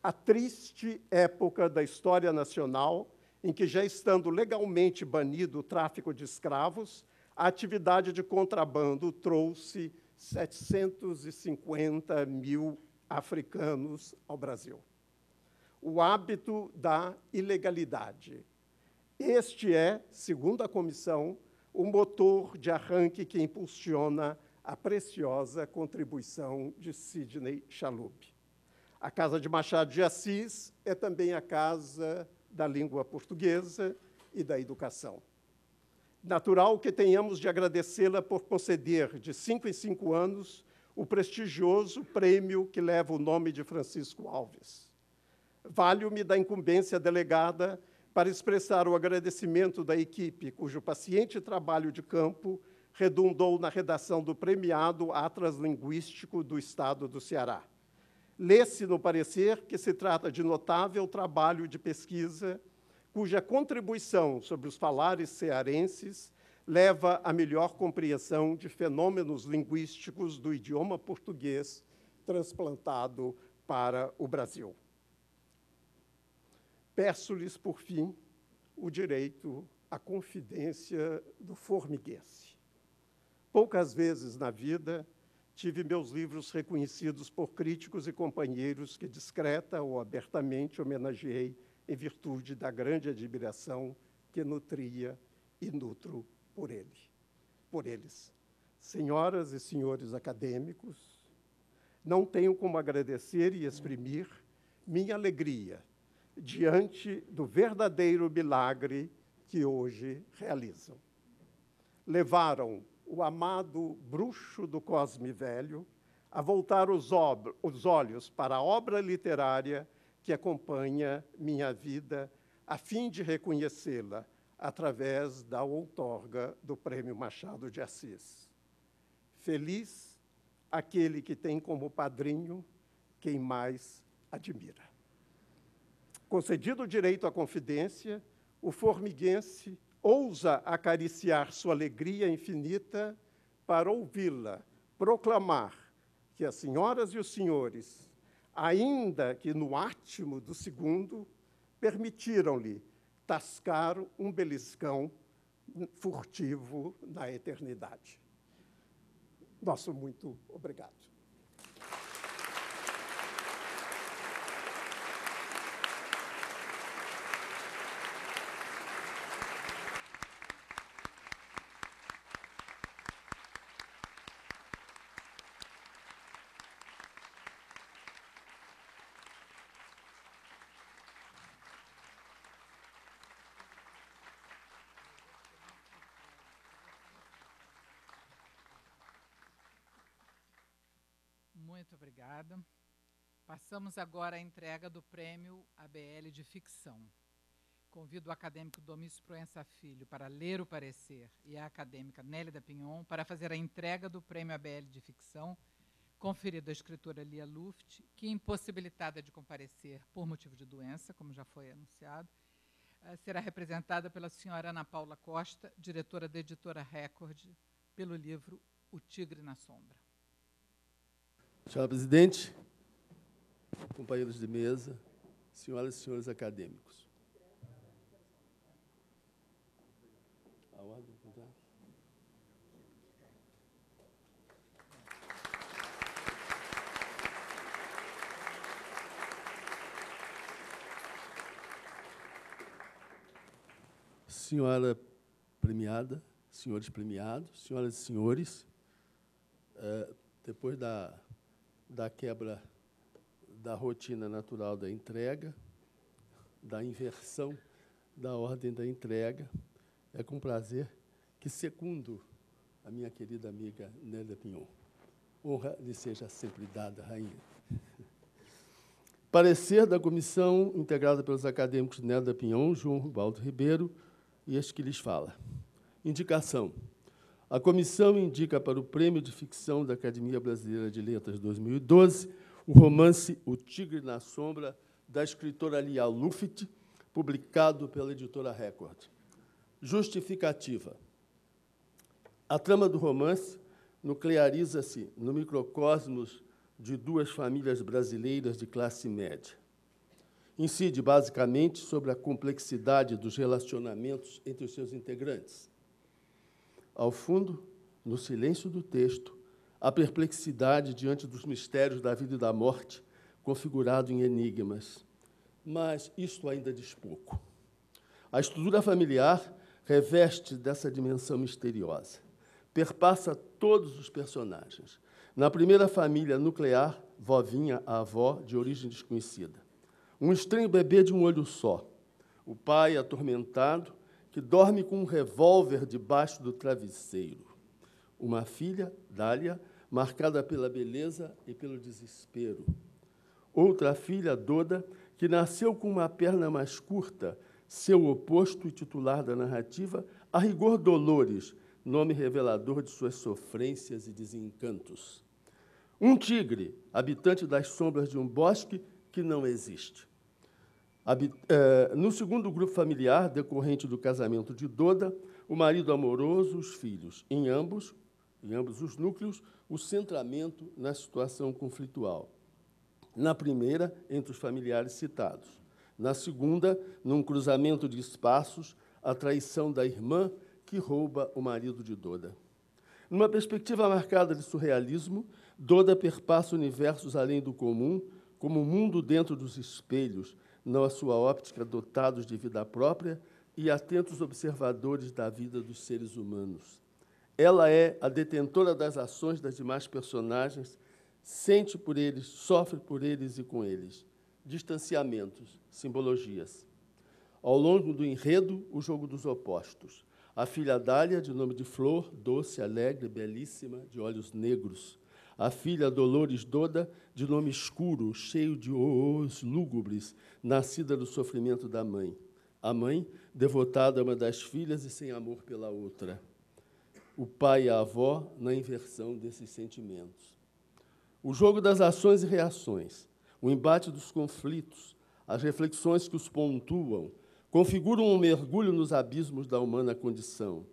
a triste época da história nacional em que, já estando legalmente banido o tráfico de escravos, a atividade de contrabando trouxe 750 mil africanos ao Brasil. O hábito da ilegalidade. Este é, segundo a comissão, o motor de arranque que impulsiona a preciosa contribuição de Sidney Chalub. A Casa de Machado de Assis é também a casa da língua portuguesa e da educação. Natural que tenhamos de agradecê-la por conceder, de 5 em 5 anos, o prestigioso prêmio que leva o nome de Francisco Alves. Valho-me da incumbência delegada para expressar o agradecimento da equipe, cujo paciente trabalho de campo redundou na redação do premiado Atlas Linguístico do Estado do Ceará. Lê-se no parecer que se trata de notável trabalho de pesquisa, cuja contribuição sobre os falares cearenses leva à melhor compreensão de fenômenos linguísticos do idioma português transplantado para o Brasil. Peço-lhes, por fim, o direito à confidência do formiguense. Poucas vezes na vida tive meus livros reconhecidos por críticos e companheiros que discreta ou abertamente homenageei em virtude da grande admiração que nutria e nutro por eles. senhoras e senhores acadêmicos, não tenho como agradecer e exprimir minha alegria diante do verdadeiro milagre que hoje realizam. Levaram o amado bruxo do Cosme Velho a voltar os olhos para a obra literária que acompanha minha vida, a fim de reconhecê-la através da outorga do Prêmio Machado de Assis. Feliz aquele que tem como padrinho quem mais admira. Concedido o direito à confidência, o formiguense ousa acariciar sua alegria infinita para ouvi-la proclamar que as senhoras e os senhores, ainda que no átimo do segundo, permitiram-lhe tascar um beliscão furtivo na eternidade. Nosso muito obrigado. Muito obrigada. Passamos agora à entrega do Prêmio ABL de Ficção. Convido o acadêmico Domício Proença Filho para ler o parecer e a acadêmica Nélida Pinhon para fazer a entrega do Prêmio ABL de Ficção, conferido à escritora Lia Luft, que, impossibilitada de comparecer por motivo de doença, como já foi anunciado, será representada pela senhora Ana Paula Costa, diretora da Editora Record, pelo livro O Tigre na Sombra. Senhora presidente, companheiros de mesa, senhoras e senhores acadêmicos. A ordem, tá? Senhora premiada, senhores premiados, senhoras e senhores, depois da quebra da rotina natural da entrega, da inversão da ordem da entrega, é com prazer que secundo a minha querida amiga Nélida Pinhon. Honra lhe seja sempre dada, rainha. Parecer da comissão integrada pelos acadêmicos Nélida Pinhon, João Rubaldo Ribeiro, e este que lhes fala. Indicação. A comissão indica para o Prêmio de Ficção da Academia Brasileira de Letras 2012 o romance O Tigre na Sombra, da escritora Lia Luft, publicado pela Editora Record. Justificativa. A trama do romance nucleariza-se no microcosmos de duas famílias brasileiras de classe média. Incide, basicamente, sobre a complexidade dos relacionamentos entre os seus integrantes. Ao fundo, no silêncio do texto, a perplexidade diante dos mistérios da vida e da morte, configurado em enigmas. Mas isto ainda diz pouco. A estrutura familiar reveste dessa dimensão misteriosa. Perpassa todos os personagens. Na primeira família nuclear, vovinha, a avó, de origem desconhecida. Um estranho bebê de um olho só. O pai atormentado, que dorme com um revólver debaixo do travesseiro. Uma filha, Dália, marcada pela beleza e pelo desespero. Outra filha, Doda, que nasceu com uma perna mais curta, seu oposto e titular da narrativa, a rigor Dolores, nome revelador de suas sofrências e desencantos. Um tigre, habitante das sombras de um bosque que não existe. No segundo grupo familiar, decorrente do casamento de Doda, o marido amoroso, os filhos. Em ambos os núcleos, o centramento na situação conflitual. Na primeira, entre os familiares citados. Na segunda, num cruzamento de espaços, a traição da irmã que rouba o marido de Doda. Numa perspectiva marcada de surrealismo, Doda perpassa universos além do comum, como o mundo dentro dos espelhos, não a sua óptica, dotados de vida própria e atentos observadores da vida dos seres humanos. Ela é a detentora das ações das demais personagens, sente por eles, sofre por eles e com eles. Distanciamentos, simbologias. Ao longo do enredo, o jogo dos opostos. A filha Dália, de nome de Flor, doce, alegre, belíssima, de olhos negros. A filha Dolores Doda, de nome escuro, cheio de oos lúgubres, nascida do sofrimento da mãe. A mãe, devotada a uma das filhas e sem amor pela outra. O pai e a avó, na inversão desses sentimentos. O jogo das ações e reações, o embate dos conflitos, as reflexões que os pontuam, configuram um mergulho nos abismos da humana condição,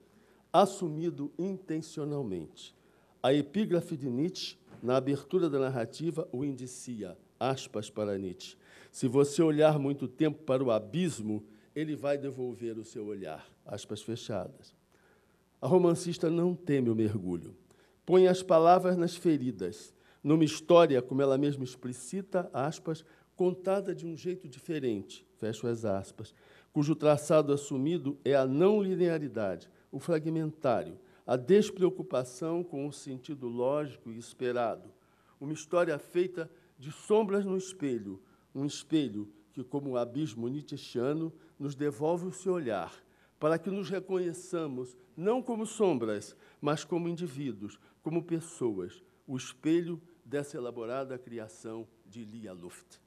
assumido intencionalmente. A epígrafe de Nietzsche, na abertura da narrativa, o indicia, aspas para Nietzsche, se você olhar muito tempo para o abismo, ele vai devolver o seu olhar, aspas fechadas. A romancista não teme o mergulho, põe as palavras nas feridas, numa história, como ela mesma explicita, aspas, contada de um jeito diferente, fecho as aspas, cujo traçado assumido é a não linearidade, o fragmentário, a despreocupação com o sentido lógico e esperado. Uma história feita de sombras no espelho, um espelho que, como o abismo nietzschiano, nos devolve o seu olhar, para que nos reconheçamos não como sombras, mas como indivíduos, como pessoas, o espelho dessa elaborada criação de Lia Luft.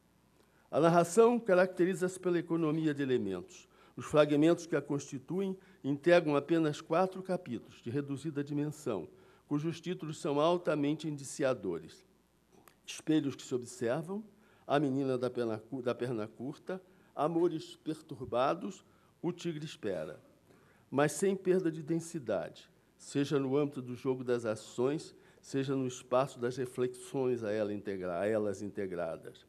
A narração caracteriza-se pela economia de elementos. Os fragmentos que a constituem integram apenas 4 capítulos, de reduzida dimensão, cujos títulos são altamente indiciadores. Espelhos que se observam, A menina da perna curta, Amores perturbados, O tigre espera. Mas sem perda de densidade, seja no âmbito do jogo das ações, seja no espaço das reflexões a elas integradas.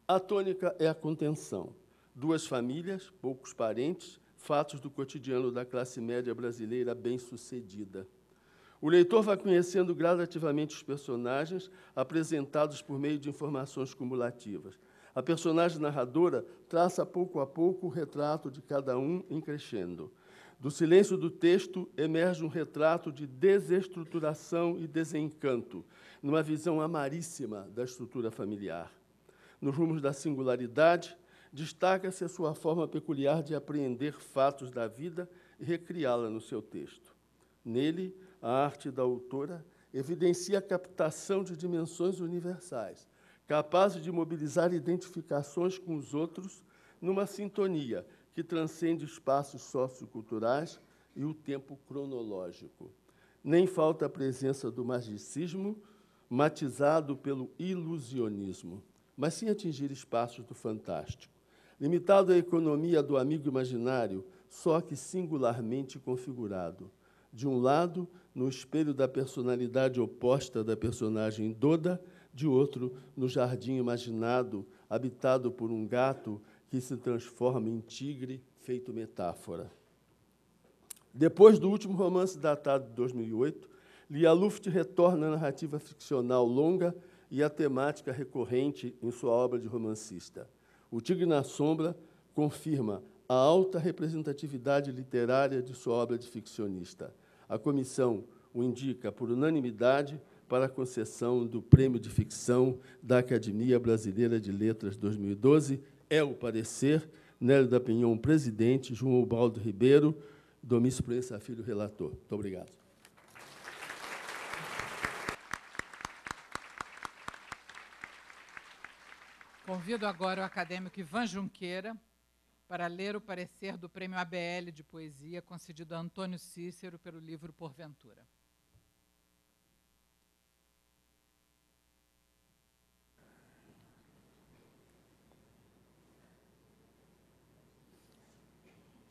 A tônica é a contenção. 2 famílias, poucos parentes, fatos do cotidiano da classe média brasileira bem-sucedida. O leitor vai conhecendo gradativamente os personagens apresentados por meio de informações cumulativas. A personagem narradora traça pouco a pouco o retrato de cada um em crescendo. Do silêncio do texto emerge um retrato de desestruturação e desencanto, numa visão amaríssima da estrutura familiar. Nos rumos da singularidade, destaca-se a sua forma peculiar de apreender fatos da vida e recriá-la no seu texto. Nele, a arte da autora evidencia a captação de dimensões universais, capazes de mobilizar identificações com os outros numa sintonia que transcende espaços socioculturais e o tempo cronológico. Nem falta a presença do magicismo, matizado pelo ilusionismo, mas sem atingir espaços do fantástico. Limitado à economia do amigo imaginário, só que singularmente configurado. De um lado, no espelho da personalidade oposta da personagem Doda, de outro, no jardim imaginado, habitado por um gato que se transforma em tigre, feito metáfora. Depois do último romance datado de 2008, Lia Luft retorna à narrativa ficcional longa e à temática recorrente em sua obra de romancista. O Tigre na Sombra confirma a alta representatividade literária de sua obra de ficcionista. A comissão o indica por unanimidade para a concessão do Prêmio de Ficção da Academia Brasileira de Letras 2012. É o parecer. Nélio da Pinhon, presidente, João Ubaldo Ribeiro, Domício Proença Filho, relator. Muito obrigado. Convido agora o acadêmico Ivan Junqueira para ler o parecer do Prêmio ABL de Poesia concedido a Antônio Cícero pelo livro Porventura.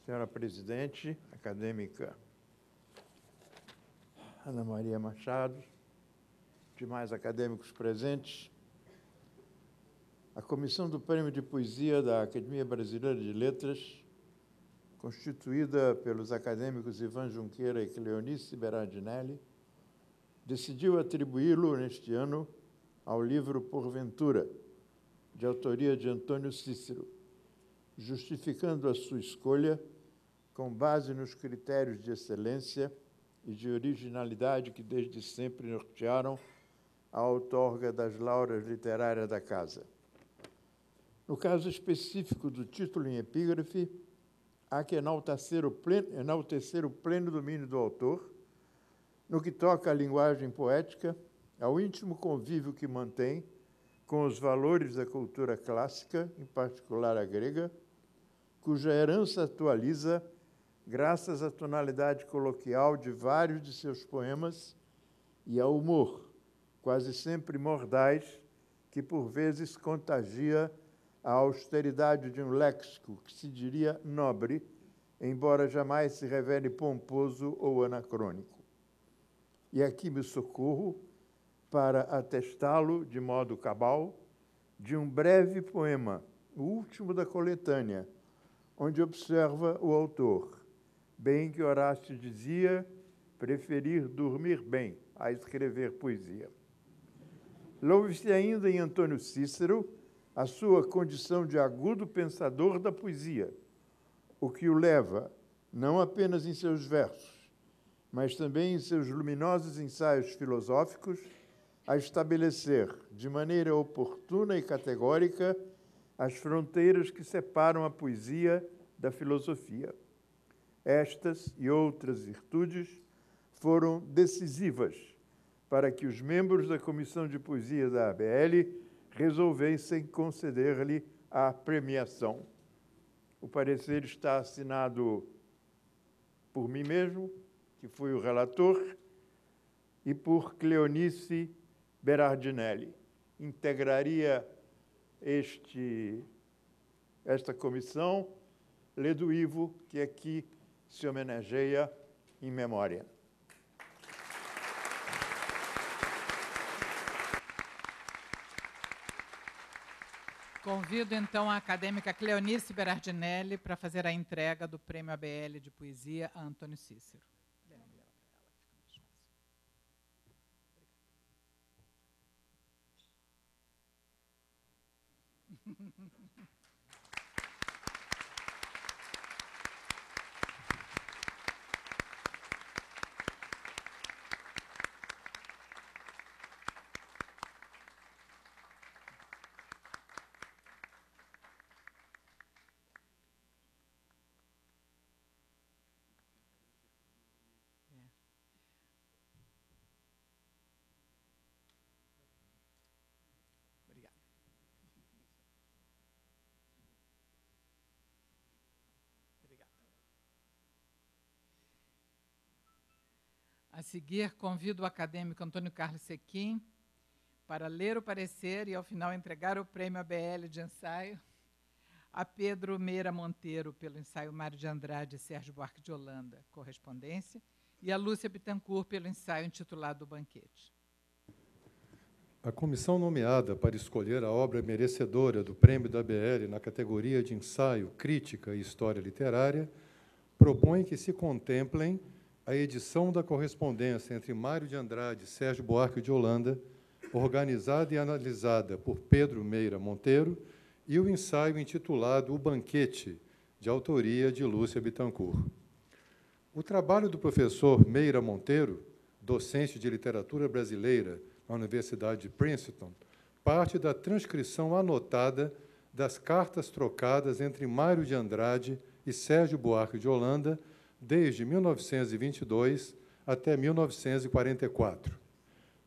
Senhora presidente, acadêmica Ana Maria Machado, demais acadêmicos presentes, a Comissão do Prêmio de Poesia da Academia Brasileira de Letras, constituída pelos acadêmicos Ivan Junqueira e Cleonice Berardinelli, decidiu atribuí-lo, neste ano, ao livro Porventura, de autoria de Antônio Cícero, justificando a sua escolha com base nos critérios de excelência e de originalidade que desde sempre nortearam a outorga das lauras literárias da Casa. No caso específico do título em epígrafe, há que enaltecer o pleno domínio do autor, no que toca à linguagem poética, ao íntimo convívio que mantém com os valores da cultura clássica, em particular a grega, cuja herança atualiza graças à tonalidade coloquial de vários de seus poemas e ao humor, quase sempre mordaz, que por vezes contagia a austeridade de um léxico que se diria nobre, embora jamais se revele pomposo ou anacrônico. E aqui me socorro para atestá-lo de modo cabal de um breve poema, o último da coletânea, onde observa o autor, bem que Horácio dizia preferir dormir bem a escrever poesia. Louve-se ainda em Antônio Cícero a sua condição de agudo pensador da poesia, o que o leva, não apenas em seus versos, mas também em seus luminosos ensaios filosóficos, a estabelecer, de maneira oportuna e categórica, as fronteiras que separam a poesia da filosofia. Estas e outras virtudes foram decisivas para que os membros da Comissão de Poesia da ABL resolvessem conceder-lhe a premiação. O parecer está assinado por mim mesmo, que fui o relator, e por Cleonice Berardinelli. Integraria esta comissão Ledo Ivo, que aqui se homenageia em memória. Convido, então, a acadêmica Cleonice Berardinelli para fazer a entrega do Prêmio ABL de Poesia a Antônio Cícero. A seguir, convido o acadêmico Antônio Carlos Sequim para ler o parecer e, ao final, entregar o Prêmio ABL de ensaio a Pedro Meira Monteiro, pelo ensaio Mário de Andrade e Sérgio Buarque de Holanda, correspondência, e a Lúcia Bittencourt, pelo ensaio intitulado O Banquete. A comissão nomeada para escolher a obra merecedora do Prêmio da ABL na categoria de ensaio, crítica e história literária propõe que se contemplem a edição da correspondência entre Mário de Andrade e Sérgio Buarque de Holanda, organizada e analisada por Pedro Meira Monteiro, e o ensaio intitulado O Banquete, de autoria de Lúcia Bittencourt. O trabalho do professor Meira Monteiro, docente de literatura brasileira na Universidade de Princeton, parte da transcrição anotada das cartas trocadas entre Mário de Andrade e Sérgio Buarque de Holanda, desde 1922 até 1944.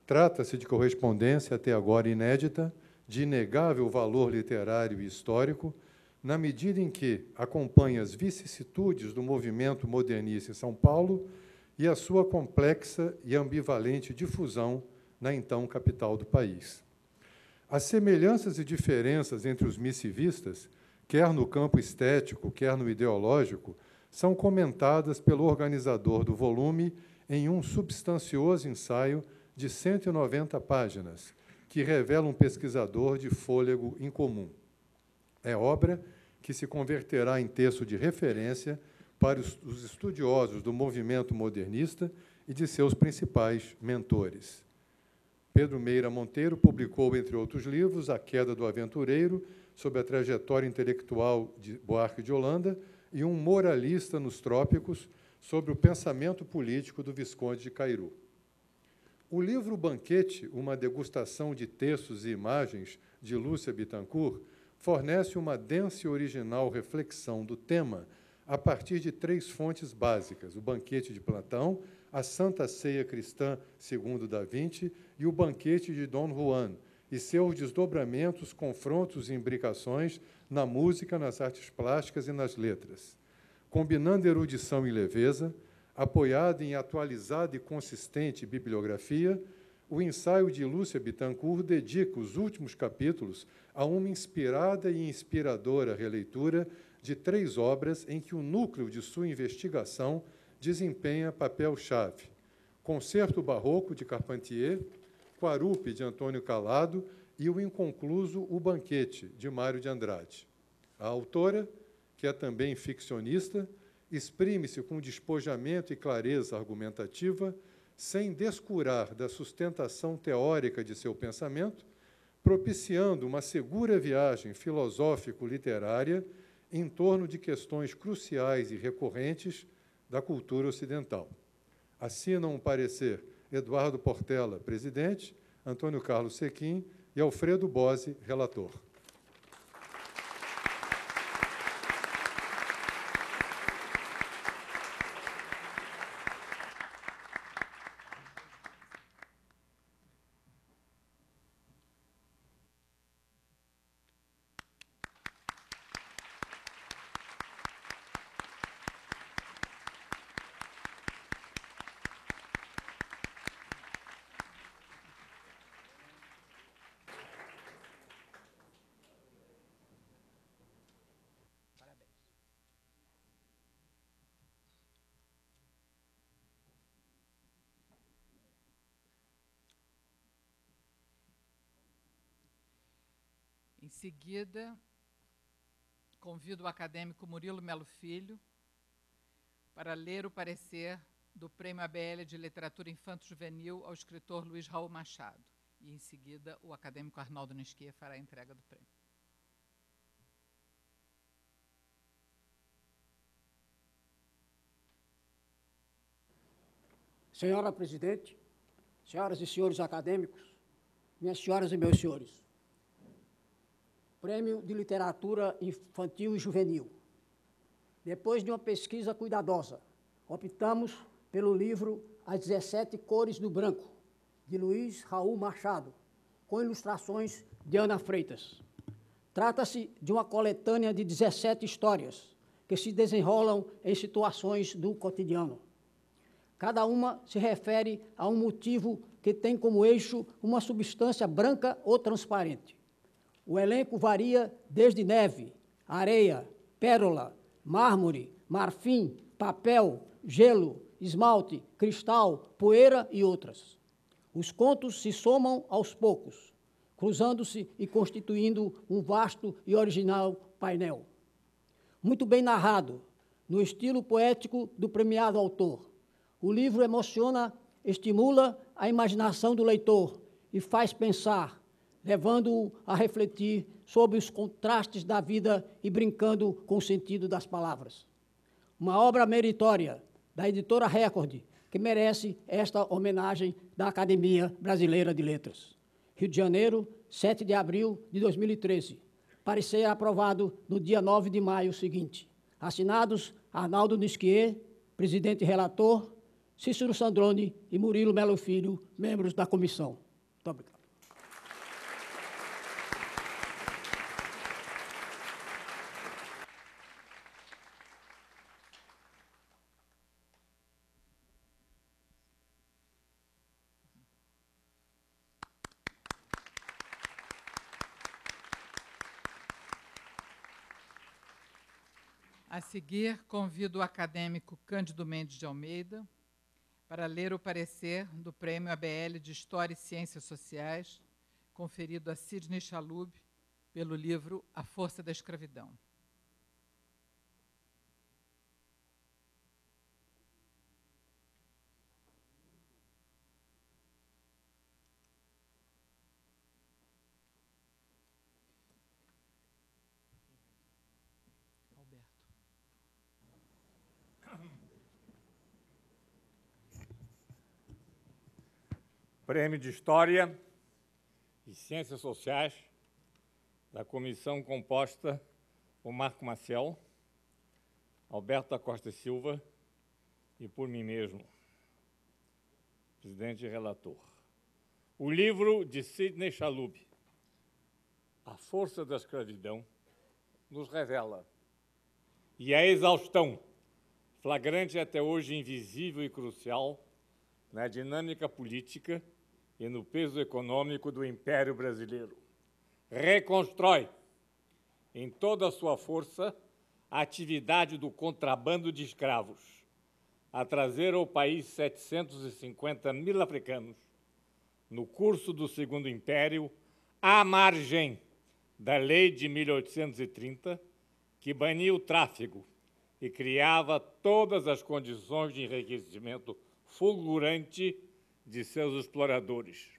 Trata-se de correspondência até agora inédita, de inegável valor literário e histórico, na medida em que acompanha as vicissitudes do movimento modernista em São Paulo e a sua complexa e ambivalente difusão na então capital do país. As semelhanças e diferenças entre os missivistas, quer no campo estético, quer no ideológico, são comentadas pelo organizador do volume em um substancioso ensaio de 190 páginas, que revela um pesquisador de fôlego incomum. É obra que se converterá em texto de referência para os estudiosos do movimento modernista e de seus principais mentores. Pedro Meira Monteiro publicou, entre outros livros, A Queda do Aventureiro, sobre a trajetória intelectual de Buarque de Holanda, e Um Moralista nos Trópicos, sobre o pensamento político do Visconde de Cairu. O livro Banquete, uma degustação de textos e imagens, de Lúcia Bittencourt, fornece uma densa e original reflexão do tema a partir de 3 fontes básicas: o Banquete de Platão, a Santa Ceia Cristã, segundo Da Vinci, e o Banquete de Dom Juan, e seus desdobramentos, confrontos e imbricações na música, nas artes plásticas e nas letras. Combinando erudição e leveza, apoiado em atualizada e consistente bibliografia, o ensaio de Lúcia Bittencourt dedica os últimos capítulos a uma inspirada e inspiradora releitura de 3 obras em que o núcleo de sua investigação desempenha papel-chave: Concerto Barroco, de Carpentier, Quarupi, de Antônio Calado, e o inconcluso O Banquete, de Mário de Andrade. A autora, que é também ficcionista, exprime-se com despojamento e clareza argumentativa, sem descurar da sustentação teórica de seu pensamento, propiciando uma segura viagem filosófico-literária em torno de questões cruciais e recorrentes da cultura ocidental. Assinam um parecer Eduardo Portela, presidente, Antônio Carlos Sequim e Alfredo Bose, relator. Em seguida, convido o acadêmico Murilo Melo Filho para ler o parecer do Prêmio ABL de Literatura Infanto-Juvenil ao escritor Luiz Raul Machado. E, em seguida, o acadêmico Arnaldo Nisquier fará a entrega do prêmio. Senhora Presidente, senhoras e senhores acadêmicos, minhas senhoras e meus senhores, Prêmio de Literatura Infantil e Juvenil. Depois de uma pesquisa cuidadosa, optamos pelo livro As 17 Cores do Branco, de Luiz Raul Machado, com ilustrações de Ana Freitas. Trata-se de uma coletânea de 17 histórias que se desenrolam em situações do cotidiano. Cada uma se refere a um motivo que tem como eixo uma substância branca ou transparente. O elenco varia desde neve, areia, pérola, mármore, marfim, papel, gelo, esmalte, cristal, poeira e outras. Os contos se somam aos poucos, cruzando-se e constituindo um vasto e original painel. Muito bem narrado, no estilo poético do premiado autor, o livro emociona, estimula a imaginação do leitor e faz pensar, levando-o a refletir sobre os contrastes da vida e brincando com o sentido das palavras. Uma obra meritória da editora Record, que merece esta homenagem da Academia Brasileira de Letras. Rio de Janeiro, 7 de abril de 2013. Parecer aprovado no dia 9 de maio seguinte. Assinados Arnaldo Nisquier, presidente e relator, Cícero Sandrone e Murilo Melo Filho, membros da comissão. Muito obrigado. A seguir, convido o acadêmico Cândido Mendes de Almeida para ler o parecer do Prêmio ABL de História e Ciências Sociais, conferido a Sidney Chalub pelo livro A Força da Escravidão. Prêmio de História e Ciências Sociais da comissão composta por Marco Maciel, Alberto da Costa e Silva e por mim mesmo, presidente e relator. O livro de Sidney Chalub, A Força da Escravidão, nos revela, e a exaustão, flagrante até hoje invisível e crucial, na dinâmica política e no peso econômico do Império Brasileiro. Reconstrói, em toda a sua força, a atividade do contrabando de escravos, a trazer ao país 750 mil africanos, no curso do Segundo Império, à margem da Lei de 1830, que bania o tráfico e criava todas as condições de enriquecimento fulgurante de seus exploradores,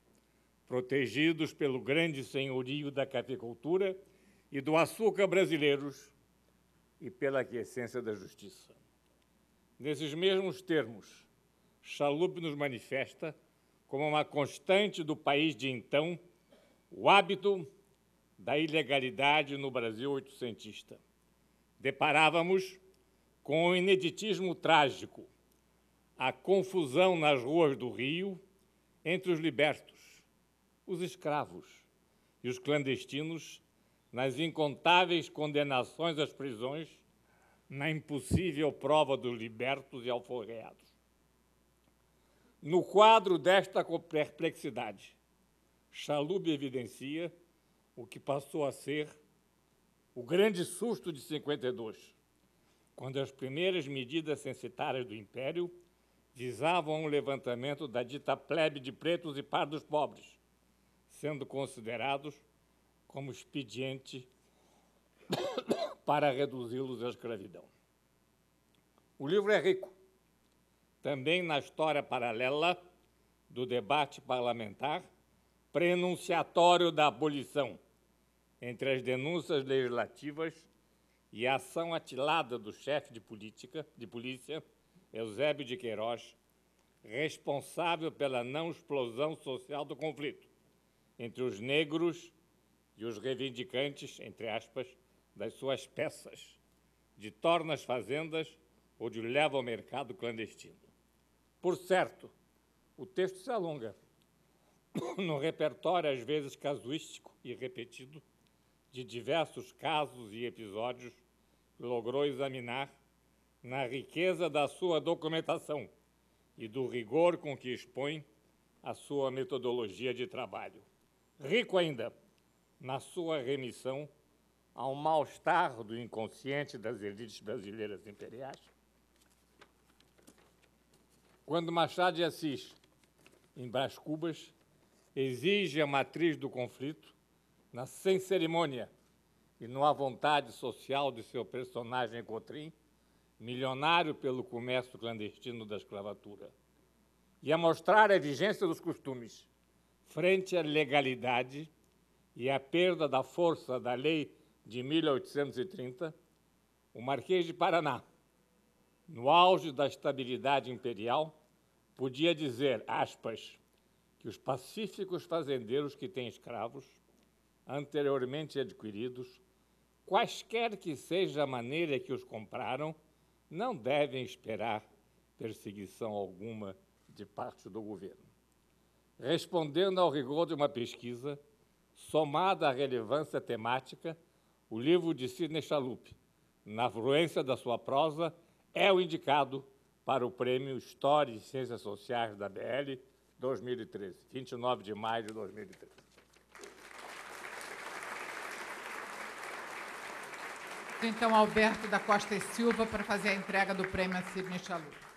protegidos pelo grande senhorio da cafeicultura e do açúcar brasileiros e pela aquiescência da justiça. Nesses mesmos termos, Chalub nos manifesta, como uma constante do país de então, o hábito da ilegalidade no Brasil oitocentista. Deparávamos com o ineditismo trágico, a confusão nas ruas do Rio entre os libertos, os escravos e os clandestinos, nas incontáveis condenações às prisões, na impossível prova dos libertos e alforreados. No quadro desta perplexidade, Chalub evidencia o que passou a ser o grande susto de 52, quando as primeiras medidas censitárias do Império visavam o levantamento da dita plebe de pretos e pardos pobres, sendo considerados como expediente para reduzi-los à escravidão. O livro é rico, também na história paralela do debate parlamentar prenunciatório da abolição, entre as denúncias legislativas e a ação atilada do chefe de polícia, Eusébio de Queiroz, responsável pela não explosão social do conflito entre os negros e os reivindicantes, entre aspas, das suas peças, de torna às fazendas ou de leva ao mercado clandestino. Por certo, o texto se alonga no repertório, às vezes casuístico e repetido, de diversos casos e episódios que logrou examinar na riqueza da sua documentação e do rigor com que expõe a sua metodologia de trabalho. Rico ainda na sua remissão ao mal-estar do inconsciente das elites brasileiras imperiais. Quando Machado de Assis, em Brás Cubas, exige a matriz do conflito na sem cerimônia e no à vontade social de seu personagem Cotrim, milionário pelo comércio clandestino da escravatura, e a mostrar a vigência dos costumes frente à legalidade e à perda da força da lei de 1830, o Marquês de Paraná, no auge da estabilidade imperial, podia dizer, aspas, que os pacíficos fazendeiros que têm escravos, anteriormente adquiridos, quaisquer que seja a maneira que os compraram, não devem esperar perseguição alguma de parte do governo. Respondendo ao rigor de uma pesquisa, somada à relevância temática, o livro de Sidney Chalub, na fluência da sua prosa, é o indicado para o Prêmio História e Ciências Sociais da BL 2013, 29 de maio de 2013. Então, Alberto da Costa e Silva, para fazer a entrega do prêmio a Sidney Chalub.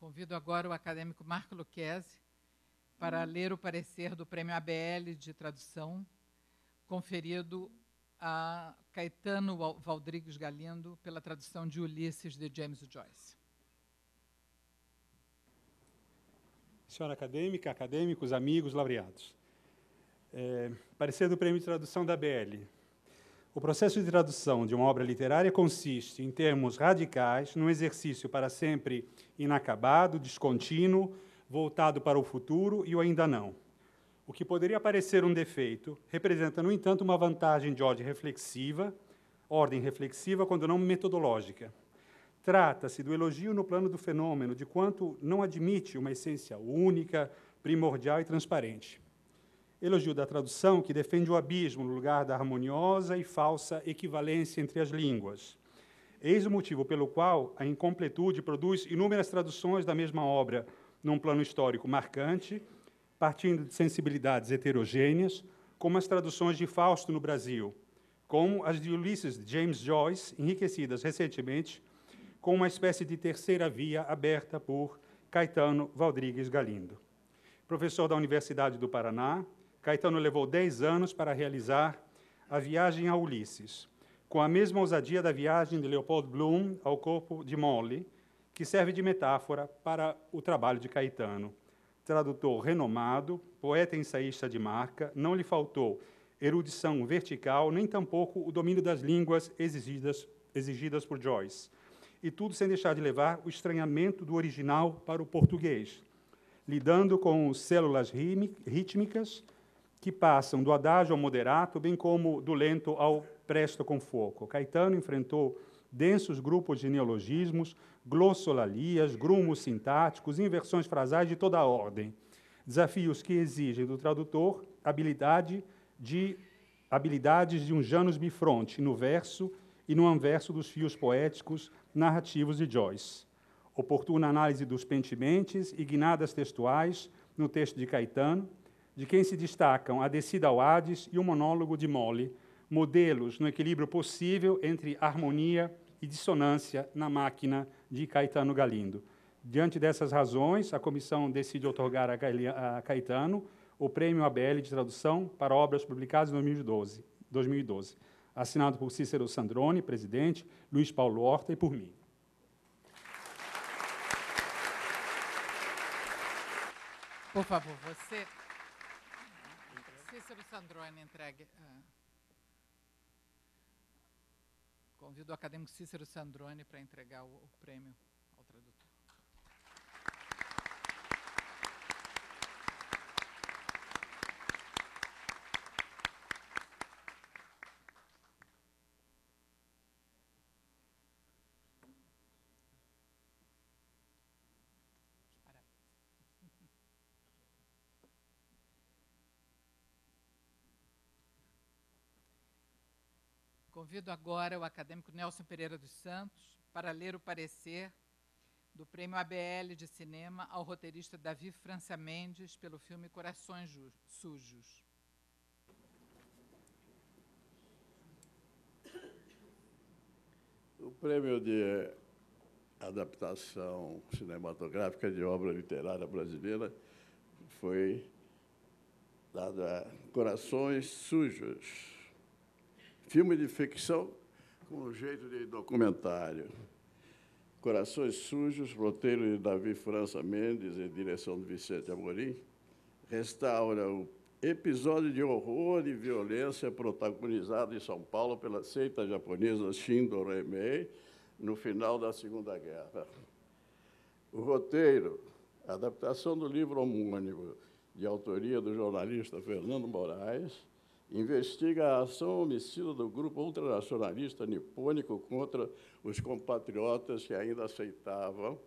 Convido agora o acadêmico Marco Lucchesi para ler o parecer do Prêmio ABL de Tradução, conferido a Caetano Valdrigues Galindo pela tradução de Ulisses, de James Joyce. Senhora acadêmica, acadêmicos, amigos, laureados. Parecer do Prêmio de Tradução da ABL. O processo de tradução de uma obra literária consiste, em termos radicais, num exercício para sempre inacabado, descontínuo, voltado para o futuro e o ainda não. O que poderia parecer um defeito representa, no entanto, uma vantagem de ordem reflexiva, quando não metodológica. Trata-se do elogio no plano do fenômeno, de quanto não admite uma essência única, primordial e transparente. Elogio da tradução, que defende o abismo no lugar da harmoniosa e falsa equivalência entre as línguas. Eis o motivo pelo qual a incompletude produz inúmeras traduções da mesma obra num plano histórico marcante, partindo de sensibilidades heterogêneas, como as traduções de Fausto no Brasil, como as de Ulisses de James Joyce, enriquecidas recentemente com uma espécie de terceira via aberta por Caetano Valdrigues Galindo. Professor da Universidade do Paraná, Caetano levou 10 anos para realizar a viagem a Ulisses, com a mesma ousadia da viagem de Leopold Bloom ao corpo de Molly, que serve de metáfora para o trabalho de Caetano. Tradutor renomado, poeta e ensaísta de marca, não lhe faltou erudição vertical, nem tampouco o domínio das línguas exigidas por Joyce, e tudo sem deixar de levar o estranhamento do original para o português, lidando com células rítmicas que passam do adágio ao moderato, bem como do lento ao presto com foco. Caetano enfrentou densos grupos de neologismos, glossolalias, grumos sintáticos, inversões frasais de toda a ordem. Desafios que exigem do tradutor habilidades de um Janus bifronte no verso e no anverso dos fios poéticos narrativos de Joyce. Oportuna análise dos pentimentes e guinadas textuais no texto de Caetano, de quem se destacam a descida ao Hades e o monólogo de Molly, modelos no equilíbrio possível entre harmonia e dissonância na máquina de Caetano Galindo. Diante dessas razões, a comissão decide outorgar a Caetano o Prêmio ABL de Tradução para obras publicadas em 2012, assinado por Cícero Sandrone, presidente, Luiz Paulo Horta e por mim. Por favor, você... Cícero Sandrone entregue... Convido o acadêmico Cícero Sandrone para entregar o prêmio ao tradutor. Convido agora o acadêmico Nelson Pereira dos Santos para ler o parecer do Prêmio ABL de Cinema ao roteirista Davi França Mendes pelo filme Corações Sujos. O prêmio de adaptação cinematográfica de obra literária brasileira foi dado a Corações Sujos, filme de ficção com jeito de documentário. Corações Sujos, roteiro de Davi França Mendes e direção de Vicente Amorim, restaura o episódio de horror e violência protagonizado em São Paulo pela seita japonesa Shindo Remei no final da Segunda Guerra. O roteiro, adaptação do livro homônimo, de autoria do jornalista Fernando Moraes, investiga a ação homicida do grupo ultranacionalista nipônico contra os compatriotas que ainda aceitavam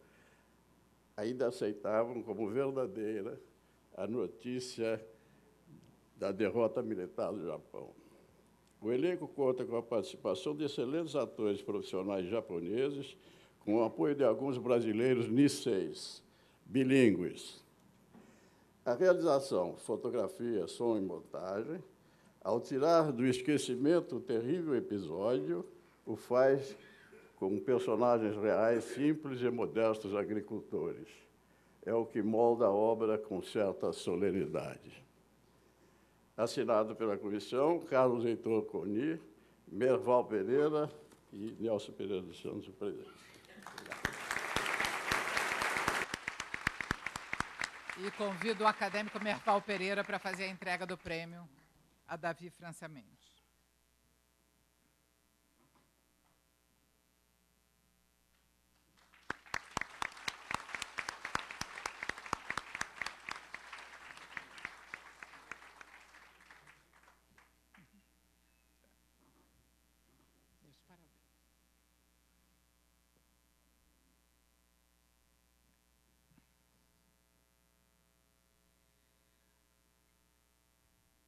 como verdadeira a notícia da derrota militar do Japão. O elenco conta com a participação de excelentes atores profissionais japoneses, com o apoio de alguns brasileiros nisseis, bilíngues. A realização, fotografia, som e montagem, ao tirar do esquecimento o terrível episódio, o faz com personagens reais, simples e modestos agricultores. é o que molda a obra com certa solenidade. Assinado pela comissão, Carlos Heitor Coni, Merval Pereira e Nelson Pereira dos Santos, o presidente. E convido o acadêmico Merval Pereira para fazer a entrega do prêmio a Davi França Mendes.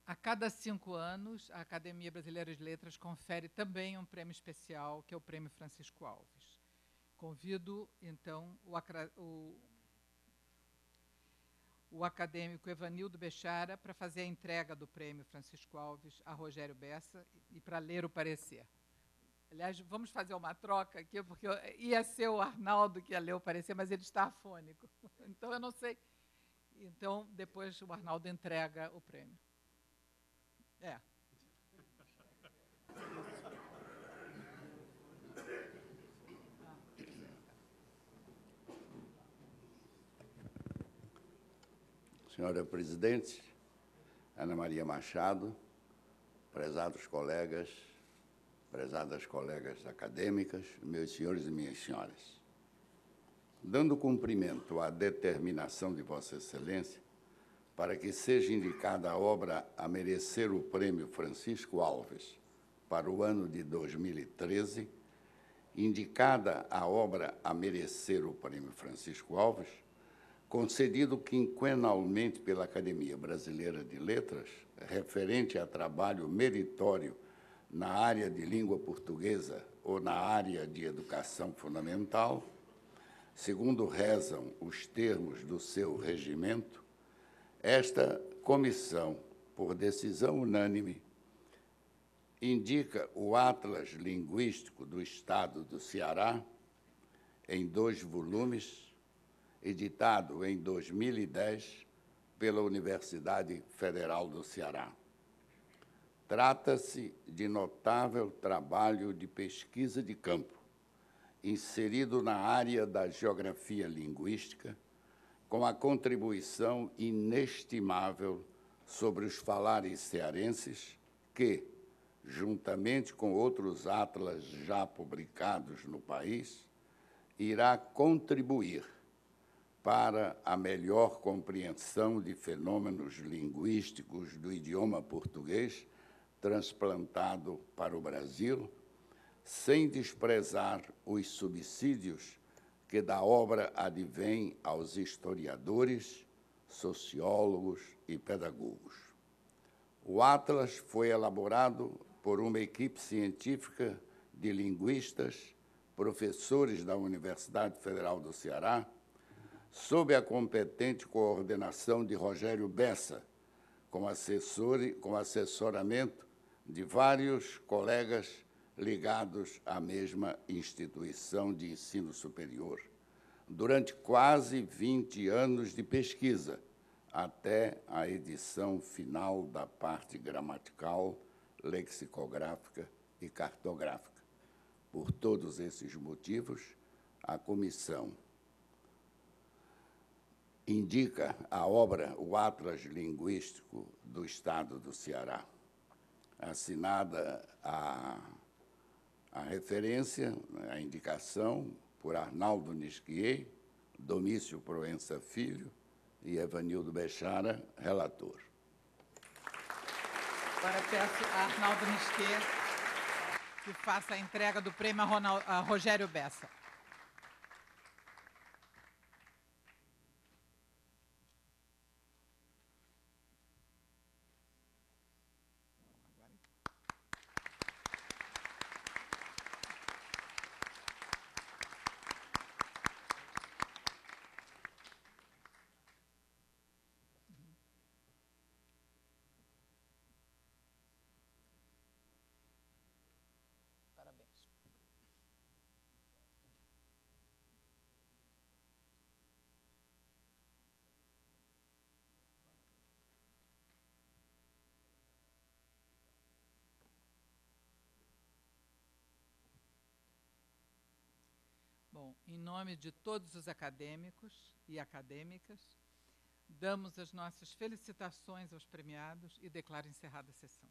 A cada 5 anos, a Academia Brasileira de Letras confere também um prêmio especial, que é o Prêmio Francisco Alves. Convido, então, o acadêmico Evanildo Bechara para fazer a entrega do Prêmio Francisco Alves a Rogério Bessa e para ler o parecer. Aliás, vamos fazer uma troca aqui, porque ia ser o Arnaldo que ia ler o parecer, mas ele está afônico. Então, eu não sei. Então, depois o Arnaldo entrega o prêmio. Senhora Presidente, Ana Maria Machado, prezados colegas, prezadas colegas acadêmicas, meus senhores e minhas senhoras. Dando cumprimento à determinação de Vossa Excelência para que seja indicada a obra a merecer o Prêmio Francisco Alves para o ano de 2013, indicada a obra a merecer o Prêmio Francisco Alves, concedido quinquenalmente pela Academia Brasileira de Letras, referente a trabalho meritório na área de língua portuguesa ou na área de educação fundamental, segundo rezam os termos do seu regimento, esta comissão, por decisão unânime, indica o Atlas Linguístico do Estado do Ceará, em 2 volumes, editado em 2010 pela Universidade Federal do Ceará. Trata-se de notável trabalho de pesquisa de campo, inserido na área da geografia linguística, com a contribuição inestimável sobre os falares cearenses que, juntamente com outros atlas já publicados no país, irá contribuir para a melhor compreensão de fenômenos linguísticos do idioma português transplantado para o Brasil, sem desprezar os subsídios que da obra advêm aos historiadores, sociólogos e pedagogos. O Atlas foi elaborado por uma equipe científica de linguistas, professores da Universidade Federal do Ceará, sob a competente coordenação de Rogério Bessa, com assessoramento de vários colegas ligados à mesma instituição de ensino superior, durante quase 20 anos de pesquisa, até a edição final da parte gramatical, lexicográfica e cartográfica. Por todos esses motivos, a comissão indica a obra O Atlas Linguístico do Estado do Ceará, assinada a referência, a indicação por Arnaldo Nisquier, Domício Proença Filho e Evanildo Bechara, relator. Agora peço a Arnaldo Nisquier que faça a entrega do prêmio a Rogério Bessa. Bom, em nome de todos os acadêmicos e acadêmicas, damos as nossas felicitações aos premiados e declaro encerrada a sessão.